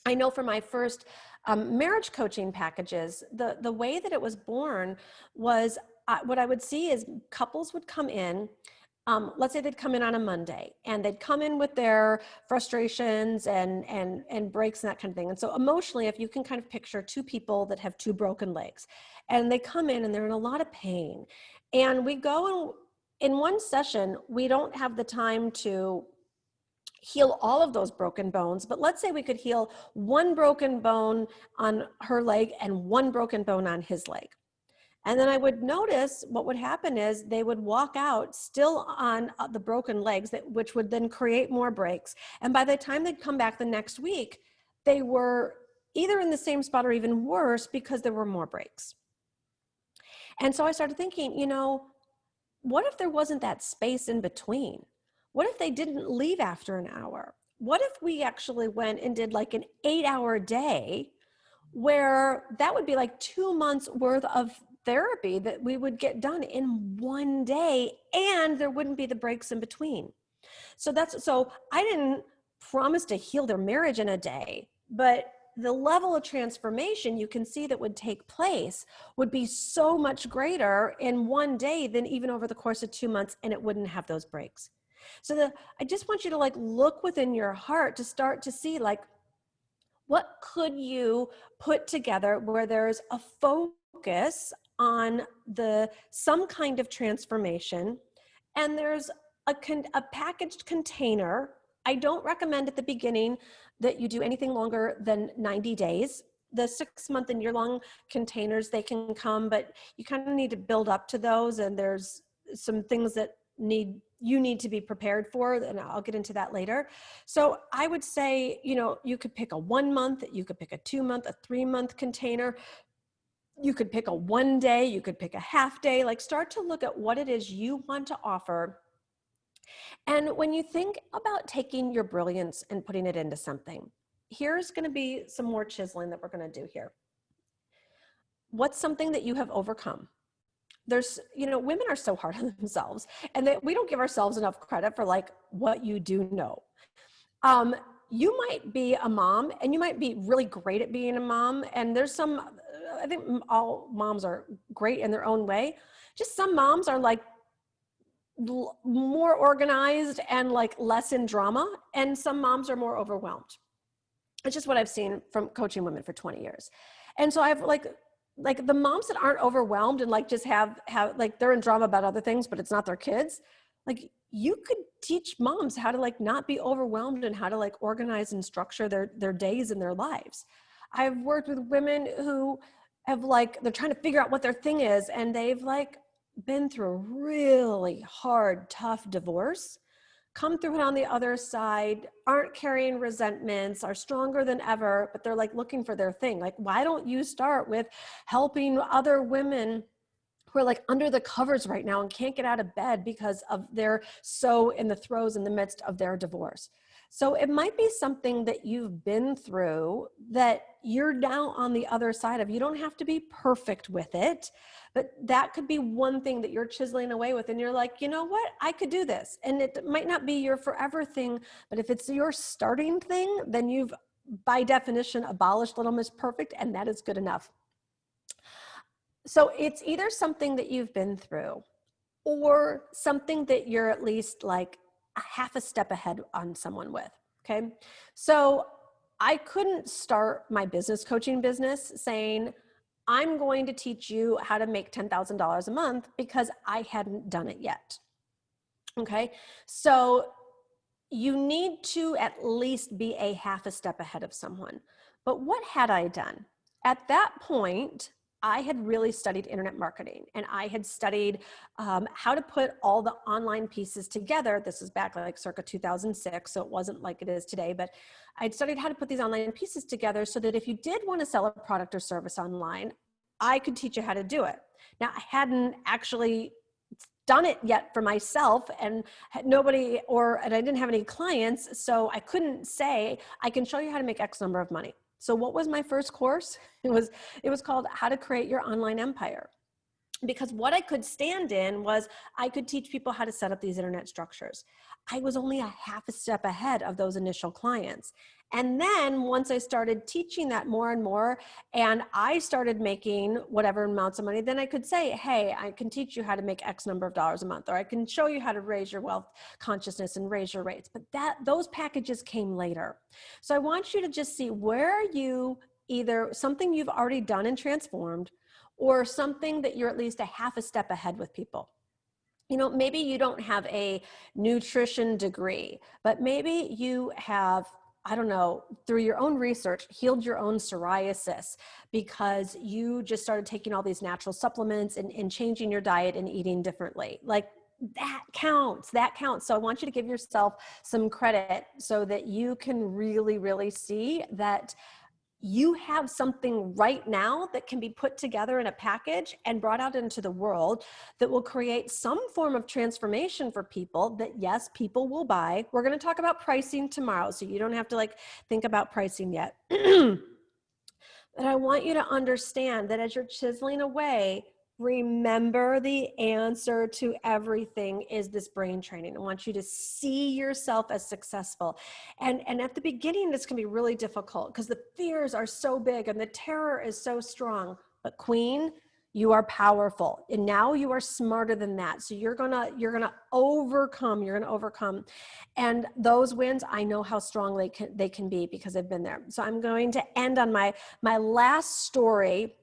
[SPEAKER 2] I know for my first marriage coaching packages, the way that it was born was what I would see is couples would come in. Let's say they'd come in on a Monday, and they'd come in with their frustrations and breaks and that kind of thing. And so emotionally, if you can kind of picture two people that have two broken legs, and they come in and they're in a lot of pain, and we go in one session, we don't have the time to heal all of those broken bones, but let's say we could heal one broken bone on her leg and one broken bone on his leg. And then I would notice what would happen is they would walk out still on the broken legs, which would then create more breaks. And by the time they'd come back the next week, they were either in the same spot or even worse because there were more breaks. And so I started thinking, you know, what if there wasn't that space in between? What if they didn't leave after an hour? What if we actually went and did like an 8-hour day, where that would be like 2 months worth of therapy that we would get done in one day, and there wouldn't be the breaks in between. So I didn't promise to heal their marriage in a day, but the level of transformation you can see that would take place would be so much greater in one day than even over the course of 2 months, and it wouldn't have those breaks. So I just want you to like look within your heart to start to see, like, what could you put together where there's a focus on some kind of transformation, and there's a packaged container. I don't recommend at the beginning that you do anything longer than 90 days. the 6-month and year-long containers, they can come, but you kind of need to build up to those. And there's some things that you need to be prepared for, and I'll get into that later. So I would say, you could pick a 1 month, you could pick a 2 month, a 3-month container. You could pick a 1 day, you could pick a half day, like start to look at what it is you want to offer. And when you think about taking your brilliance and putting it into something, here's going to be some more chiseling that we're going to do here. What's something that you have overcome? There's, women are so hard on themselves, and that we don't give ourselves enough credit for like what you do know. You might be a mom and you might be really great at being a mom. And there's I think all moms are great in their own way. Just some moms are like more organized and like less in drama. And some moms are more overwhelmed. It's just what I've seen from coaching women for 20 years. And so I've like the moms that aren't overwhelmed and like just have like they're in drama about other things, but it's not their kids. Like you could teach moms how to like not be overwhelmed and how to like organize and structure their days and their lives. I've worked with women who have like, they're trying to figure out what their thing is, and they've like been through a really hard, tough divorce, come through it on the other side, aren't carrying resentments, are stronger than ever, but they're like looking for their thing. Like, why don't you start with helping other women who are like under the covers right now and can't get out of bed because of they're so in the throes in the midst of their divorce? So it might be something that you've been through that you're now on the other side of. You don't have to be perfect with it, but that could be one thing that you're chiseling away with. And you're like, you know what, I could do this. And it might not be your forever thing, but if it's your starting thing, then you've by definition abolished Little Miss Perfect, and that is good enough. So it's either something that you've been through or something that you're at least like a half a step ahead on someone with, okay? So I couldn't start my business coaching business saying, I'm going to teach you how to make $10,000 a month, because I hadn't done it yet, okay? So you need to at least be a half a step ahead of someone. But what had I done? At that point, I had really studied internet marketing, and I had studied how to put all the online pieces together. This is back like circa 2006, so it wasn't like it is today, but I'd studied how to put these online pieces together so that if you did want to sell a product or service online, I could teach you how to do it. Now, I hadn't actually done it yet for myself, and and I didn't have any clients, so I couldn't say I can show you how to make X number of money. So what was my first course? It was called How to Create Your Online Empire. Because what I could stand in was I could teach people how to set up these internet structures. I was only a half a step ahead of those initial clients. And then once I started teaching that more and more, and I started making whatever amounts of money, then I could say, hey, I can teach you how to make X number of dollars a month, or I can show you how to raise your wealth consciousness and raise your rates. But those packages came later. So I want you to just see where you either something you've already done and transformed, or something that you're at least a half a step ahead with people. Maybe you don't have a nutrition degree, but maybe you have, I don't know, through your own research, healed your own psoriasis because you just started taking all these natural supplements and changing your diet and eating differently. Like that counts. So I want you to give yourself some credit so that you can really, really see that you have something right now that can be put together in a package and brought out into the world that will create some form of transformation for people that, yes, people will buy. We're going to talk about pricing tomorrow, so you don't have to like think about pricing yet. But I want you to understand that as you're chiseling away, remember the answer to everything is this brain training. I want you to see yourself as successful. And at the beginning, this can be really difficult because the fears are so big and the terror is so strong. But Queen, you are powerful. And now you are smarter than that. So you're gonna overcome. And those wins, I know how strong they can be because I've been there. So I'm going to end on my last story.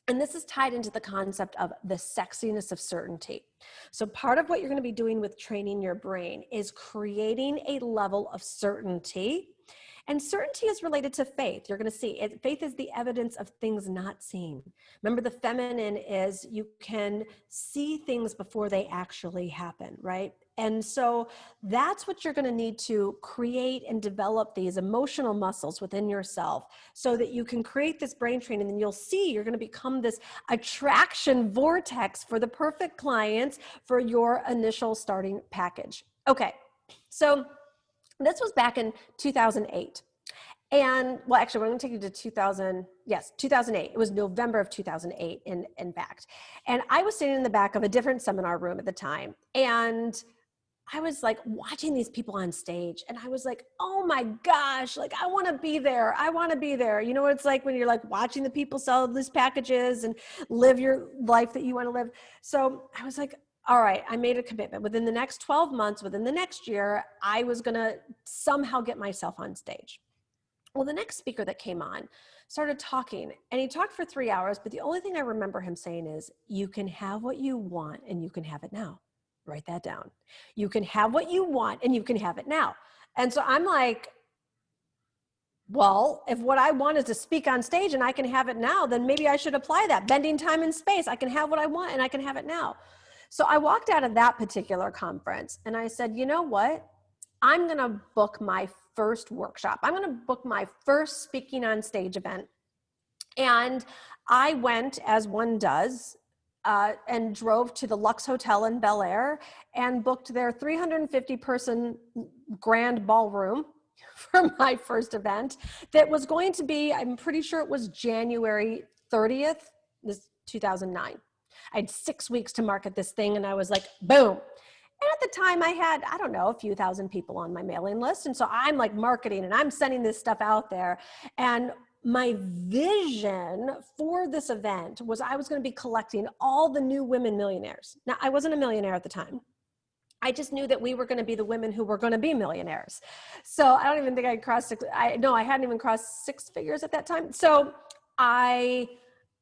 [SPEAKER 2] And this is tied into the concept of the sexiness of certainty. So part of what you're going to be doing with training your brain is creating a level of certainty. And certainty is related to faith. You're going to see it. Faith is the evidence of things not seen. Remember, the feminine is you can see things before they actually happen, right? And so that's what you're going to need to create and develop these emotional muscles within yourself so that you can create this brain training. And you'll see you're going to become this attraction vortex for the perfect clients for your initial starting package. Okay, so this was back in 2008. And well, actually, we're going to take you to 2008. It was November of 2008, in fact. And I was sitting in the back of a different seminar room at the time. And I was like watching these people on stage. And I was like, oh my gosh, like I want to be there. I want to be there. You know what it's like when you're like watching the people sell these packages and live your life that you want to live. So I was like, all right, I made a commitment. Within the next 12 months, within the next year, I was going to somehow get myself on stage. Well, the next speaker that came on started talking, and he talked for 3 hours, but the only thing I remember him saying is, you can have what you want and you can have it now. Write that down. You can have what you want and you can have it now. And so I'm like, well, if what I want is to speak on stage and I can have it now, then maybe I should apply that. Bending time and space. I can have what I want and I can have it now. So I walked out of that particular conference and I said, you know what? I'm going to book my first workshop. I'm going to book my first speaking on stage event. And I went, as one does, and drove to the Lux Hotel in Bel Air and booked their 350 person grand ballroom for my first event that was going to be, I'm pretty sure it was January 30th, this 2009. I had 6 weeks to market this thing and I was like, boom. And at the time I had, I don't know, a few thousand people on my mailing list. And so I'm like marketing and I'm sending this stuff out there. And my vision for this event was I was going to be collecting all the new women millionaires. Now, I wasn't a millionaire at the time. I just knew that we were going to be the women who were going to be millionaires. So I don't even think I'd crossed I hadn't even crossed 6 figures at that time. So I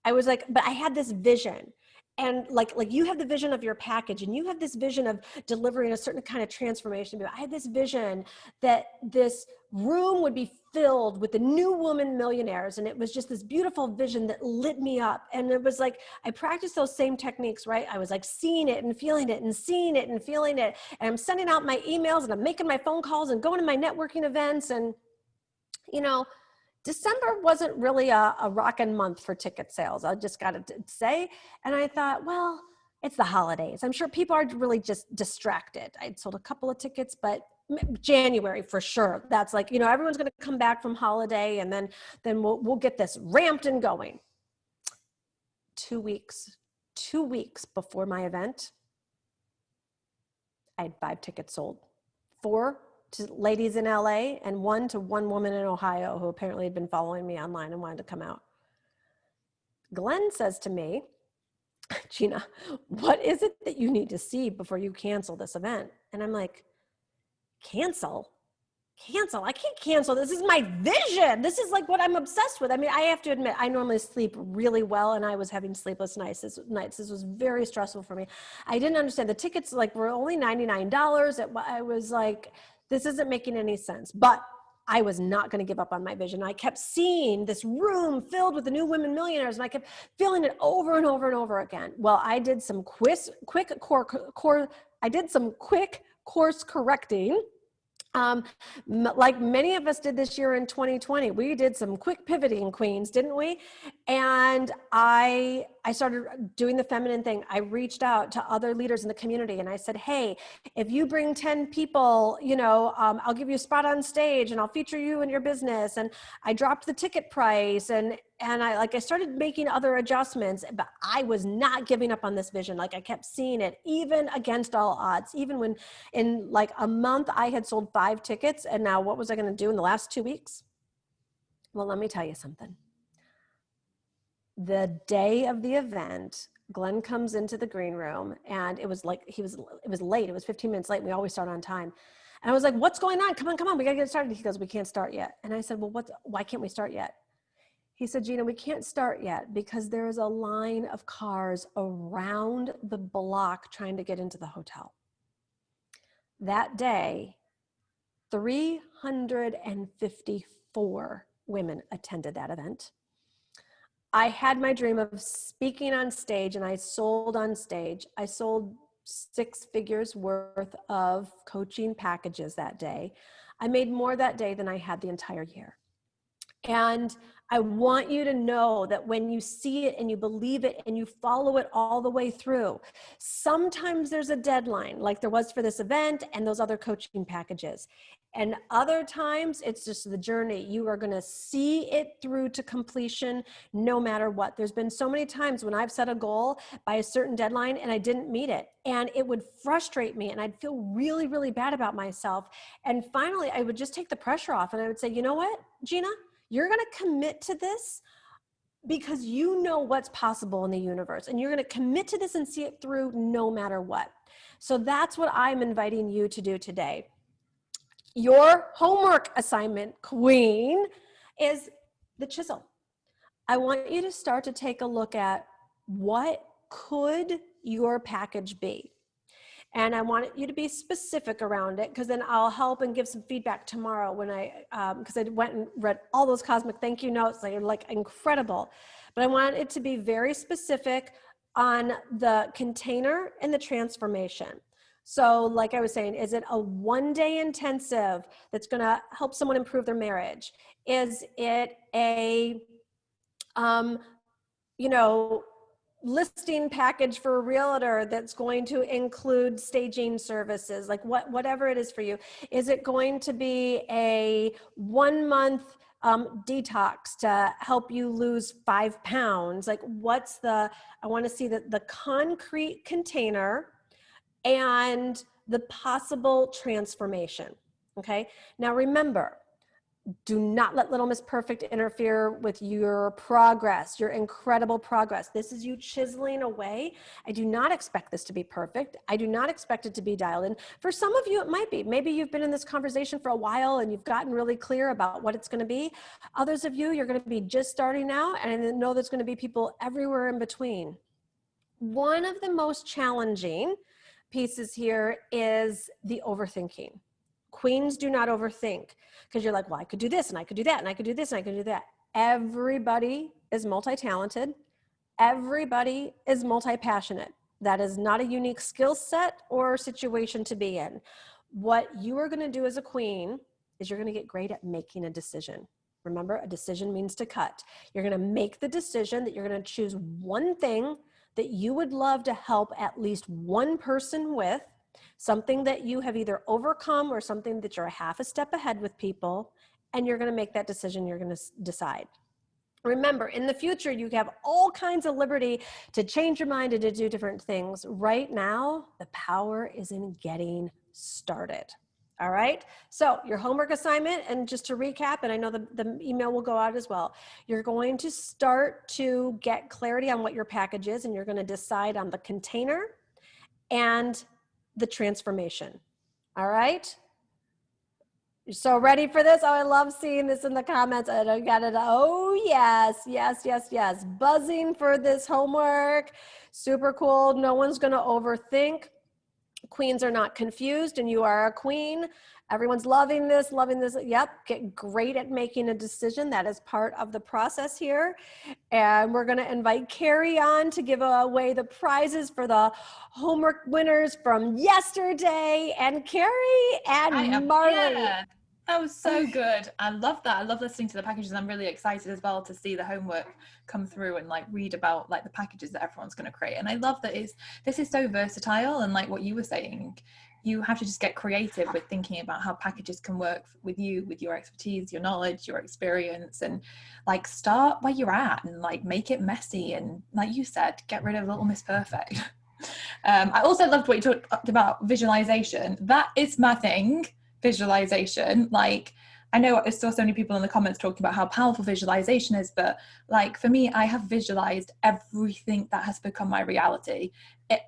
[SPEAKER 2] was like, but I had this vision. And like you have the vision of your package and you have this vision of delivering a certain kind of transformation. I had this vision that this room would be filled with the new woman millionaires. And it was just this beautiful vision that lit me up. And it was like, I practiced those same techniques, right? I was like seeing it and feeling it and seeing it and feeling it. And I'm sending out my emails and I'm making my phone calls and going to my networking events. And, you know, December wasn't really a rockin' month for ticket sales. I just got to say. And I thought, well, it's the holidays. I'm sure people are really just distracted. I'd sold a couple of tickets, but January for sure. That's like, you know, everyone's going to come back from holiday and then we'll get this ramped and going. 2 weeks before my event, I had 5 tickets sold. 4 to ladies in LA and 1 to one woman in Ohio who apparently had been following me online and wanted to come out. Glenn says to me, Gina, what is it that you need to see before you cancel this event? And I'm like, cancel? I can't cancel. This is my vision. This is like what I'm obsessed with. I mean, I have to admit, I normally sleep really well and I was having sleepless nights. This was very stressful for me. I didn't understand the tickets like were only $99. I was like, this isn't making any sense, but I was not going to give up on my vision. I kept seeing this room filled with the new women millionaires and I kept feeling it over and over and over again. Well, I did some quick course correcting. Like many of us did this year in 2020, we did some quick pivoting, queens, didn't we? And I started doing the feminine thing. I reached out to other leaders in the community and I said, hey, if you bring 10 people, you know, I'll give you a spot on stage and I'll feature you in your business. And I dropped the ticket price and I started making other adjustments, but I was not giving up on this vision. Like I kept seeing it even against all odds, even when in like a month I had sold 5 tickets. And now what was I going to do in the last 2 weeks? Well, let me tell you something. The day of the event, Glenn comes into the green room and it was like, it was late. It was 15 minutes late. We always start on time. And I was like, what's going on? Come on. We got to get started. He goes, we can't start yet. And I said, well, why can't we start yet? He said, Gina, we can't start yet because there is a line of cars around the block trying to get into the hotel. That day, 350 4 women attended that event. I had my dream of speaking on stage, and I sold on stage. I sold 6 figures worth of coaching packages that day. I made more that day than I had the entire year. And I want you to know that when you see it and you believe it and you follow it all the way through, sometimes there's a deadline like there was for this event and those other coaching packages. And other times it's just the journey. You are going to see it through to completion no matter what. There's been so many times when I've set a goal by a certain deadline and I didn't meet it. And it would frustrate me and I'd feel really, really bad about myself. And finally, I would just take the pressure off and I would say, you know what, Gina? You're going to commit to this because you know what's possible in the universe, and you're going to commit to this and see it through no matter what. So that's what I'm inviting you to do today. Your homework assignment, Queen, is the chisel. I want you to start to take a look at what could your package be. And I want you to be specific around it, because then I'll help and give some feedback tomorrow when because I went and read all those cosmic thank you notes. They're like incredible. But I want it to be very specific on the container and the transformation. So like I was saying, is it a 1-day intensive that's going to help someone improve their marriage? Is it a, listing package for a realtor that's going to include staging services, like whatever it is for you? Is it going to be a 1-month detox to help you lose 5 pounds? Like I want to see the concrete container and the possible transformation. Okay. Now remember, do not let Little Miss Perfect interfere with your progress, your incredible progress. This is you chiseling away. I do not expect this to be perfect. I do not expect it to be dialed in. For some of you, it might be. Maybe you've been in this conversation for a while and you've gotten really clear about what it's going to be. Others of you, you're going to be just starting out, and I know there's going to be people everywhere in between. One of the most challenging pieces here is the overthinking. Queens do not overthink, because you're like, well, I could do this and I could do that and I could do this and I could do that. Everybody is multi-talented. Everybody is multi-passionate. That is not a unique skill set or situation to be in. What you are going to do as a queen is you're going to get great at making a decision. Remember, a decision means to cut. You're going to make the decision that you're going to choose one thing that you would love to help at least one person with, something that you have either overcome or something that you're a half a step ahead with people, and you're going to make that decision. You're going to decide. Remember, in the future, you have all kinds of liberty to change your mind and to do different things. Right now, the power is in getting started. All right. So your homework assignment, and just to recap, and I know the email will go out as well, you're going to start to get clarity on what your package is, and you're going to decide on the container and the transformation. All right. You're so ready for this? Oh, I love seeing this in the comments. I got it. Oh, yes, yes, yes, yes. Buzzing for this homework. Super cool. No one's going to overthink. Queens are not confused, and you are a queen. Everyone's loving this, loving this. Yep, get great at making a decision. That is part of the process here. And we're going to invite Carrie on to give away the prizes for the homework winners from yesterday. And Carrie and Marley.
[SPEAKER 1] Yeah, that was so good. I love that. I love listening to the packages. I'm really excited as well to see the homework come through and like read about like the packages that everyone's going to create. And I love that this is so versatile, and like what you were saying, you have to just get creative with thinking about how packages can work with you, with your expertise, your knowledge, your experience, and like start where you're at and like make it messy, and like you said, get rid of Little Miss Perfect. I also loved what you talked about, visualization. That is my thing. Visualization, like I know I saw so many people in the comments talking about how powerful visualization is, but like for me, I have visualized everything that has become my reality.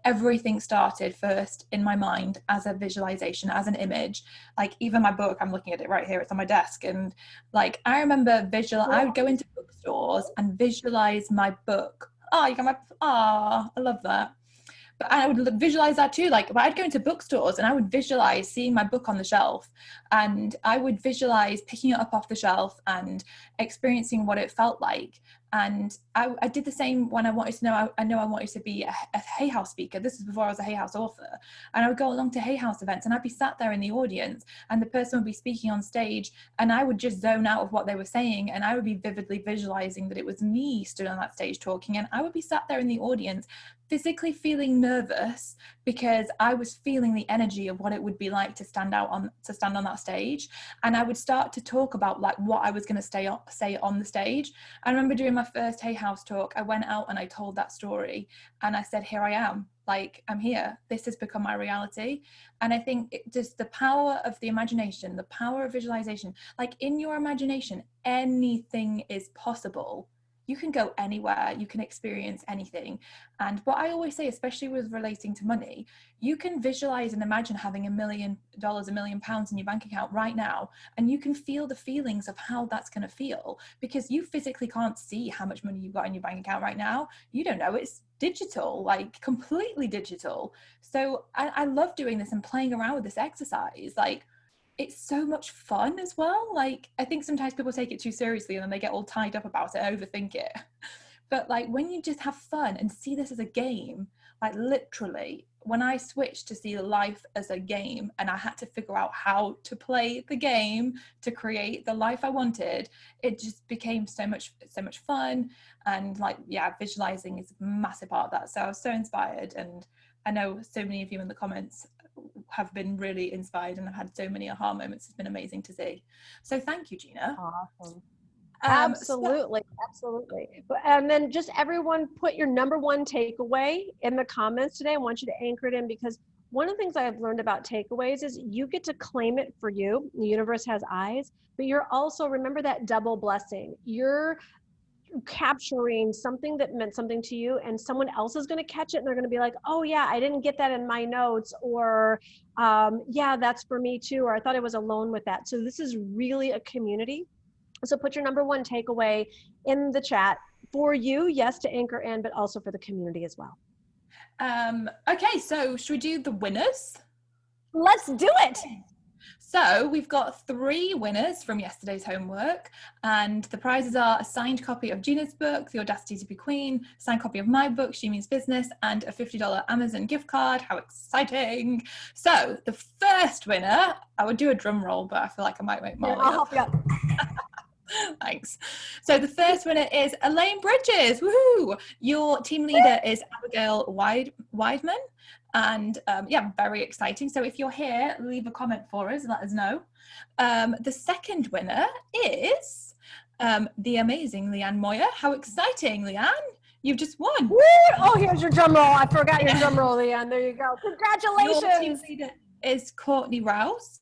[SPEAKER 1] Everything started first in my mind as a visualization, as an image. Like even my book, I'm looking at it right here, it's on my desk, and like I remember I would go into bookstores and visualize my book. I love that. But I would visualize that too. Like, but I'd go into bookstores and I would visualize seeing my book on the shelf, and I would visualize picking it up off the shelf and experiencing what it felt like. And I did the same when I wanted to know, I know I wanted to be a Hay House speaker. This is before I was a Hay House author. And I would go along to Hay House events and I'd be sat there in the audience and the person would be speaking on stage and I would just zone out of what they were saying. And I would be vividly visualizing that it was me stood on that stage talking. And I would be sat there in the audience physically feeling nervous because I was feeling the energy of what it would be like to stand on that stage. And I would start to talk about like what I was going to say on the stage. I remember doing my first Hay House talk, I went out and I told that story and I said, here I am, like I'm here, this has become my reality. And I think just the power of the imagination, the power of visualization, like in your imagination, anything is possible. You can go anywhere, you can experience anything. And what I always say, especially with relating to money, you can visualize and imagine having $1 million, £1 million in your bank account right now, and you can feel the feelings of how that's going to feel, because you physically can't see how much money you've got in your bank account right now. You don't know, it's digital, like completely digital. So I love doing this and playing around with this exercise. Like, it's so much fun as well. Like, I think sometimes people take it too seriously and then they get all tied up about it, overthink it. But like when you just have fun and see this as a game, like literally when I switched to see life as a game and I had to figure out how to play the game to create the life I wanted, it just became so much fun. And like, yeah, visualizing is a massive part of that. So I was so inspired, and I know so many of you in the comments have been really inspired and I've had so many aha moments. It's been amazing to see. So thank you, Gina.
[SPEAKER 2] Awesome. Absolutely. And then just everyone put your number one takeaway in the comments today. I want you to anchor it in, because one of the things I've learned about takeaways is you get to claim it for you. The universe has eyes, but you're also, remember that double blessing. You're capturing something that meant something to you, and someone else is going to catch it and they're going to be like, oh yeah, I didn't get that in my notes, or yeah, that's for me too, or I thought I was alone with that. So this is really a community. So put your number one takeaway in the chat for you, yes, to anchor in, but also for the community as well.
[SPEAKER 1] Okay, so should we do the winners?
[SPEAKER 2] Let's do it.
[SPEAKER 1] So we've got 3 winners from yesterday's homework, and the prizes are a signed copy of Gina's book, The Audacity to Be Queen, a signed copy of my book, She Means Business, and a $50 Amazon gift card. How exciting. So the first winner, I would do a drum roll, but I feel like I might make Molly
[SPEAKER 2] I'll help you out.
[SPEAKER 1] Thanks. So the first winner is Elaine Bridges. Woohoo! Your team leader is Abigail Weidman. And yeah, very exciting. So if you're here, leave a comment for us and let us know. The second winner is the amazing Leanne Moyer. How exciting, Leanne! You've just won.
[SPEAKER 2] Woo! Oh, here's your drum roll. I forgot your drum roll, Leanne. There you go. Congratulations.
[SPEAKER 1] Your team leader is Courtney Rouse.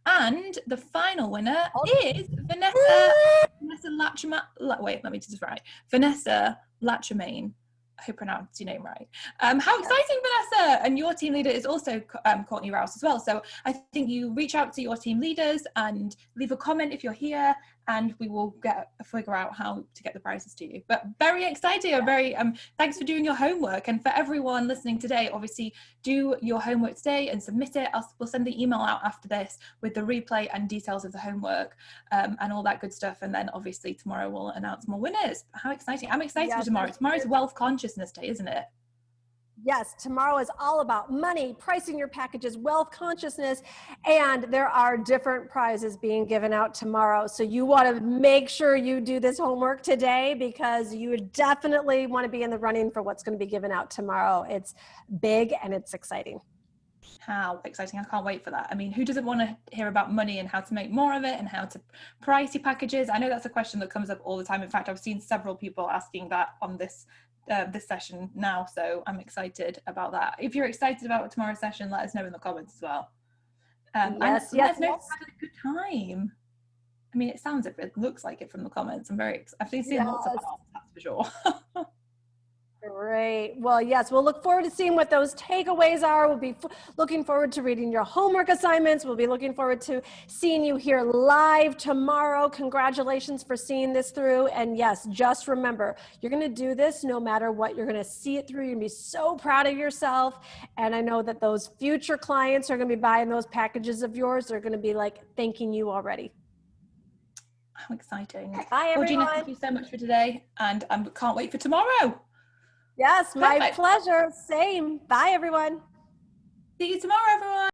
[SPEAKER 1] And the final winner is Vanessa Lachemain. I hope I pronounced your name right. How exciting, Vanessa! And your team leader is also Courtney Rouse as well. So I think you reach out to your team leaders and leave a comment if you're here, and we will figure out how to get the prizes to you. But very exciting. Very thanks for doing your homework, and for everyone listening today, obviously do your homework today and submit it. We'll send the email out after this with the replay and details of the homework and all that good stuff. And then obviously tomorrow we'll announce more winners. How exciting. I'm excited for tomorrow. Tomorrow's Wealth Consciousness Day, isn't it?
[SPEAKER 2] Yes, tomorrow is all about money, pricing your packages, wealth consciousness, and there are different prizes being given out tomorrow. So you want to make sure you do this homework today, because you definitely want to be in the running for what's going to be given out tomorrow. It's big and it's exciting.
[SPEAKER 1] How exciting. I can't wait for that. I mean, who doesn't want to hear about money and how to make more of it and how to price your packages? I know that's a question that comes up all the time. In fact, I've seen several people asking that on this session now, so I'm excited about that. If you're excited about tomorrow's session, let us know in the comments as well. Let us know if you had a good time. I mean, it looks like it from the comments. I've seen lots of comments, that's for sure.
[SPEAKER 2] Great. Well, yes, we'll look forward to seeing what those takeaways are. We'll be looking forward to reading your homework assignments. We'll be looking forward to seeing you here live tomorrow. Congratulations for seeing this through. And yes, just remember, you're going to do this no matter what. You're going to see it through. You're going to be so proud of yourself. And I know that those future clients are going to be buying those packages of yours. They're going to be like thanking you already.
[SPEAKER 1] How exciting.
[SPEAKER 2] Bye, everyone.
[SPEAKER 1] Well, Gina, thank you so much for today. And I can't wait for tomorrow.
[SPEAKER 2] Yes, my
[SPEAKER 1] Perfect.
[SPEAKER 2] pleasure. Same. Bye, everyone.
[SPEAKER 1] See you tomorrow, everyone.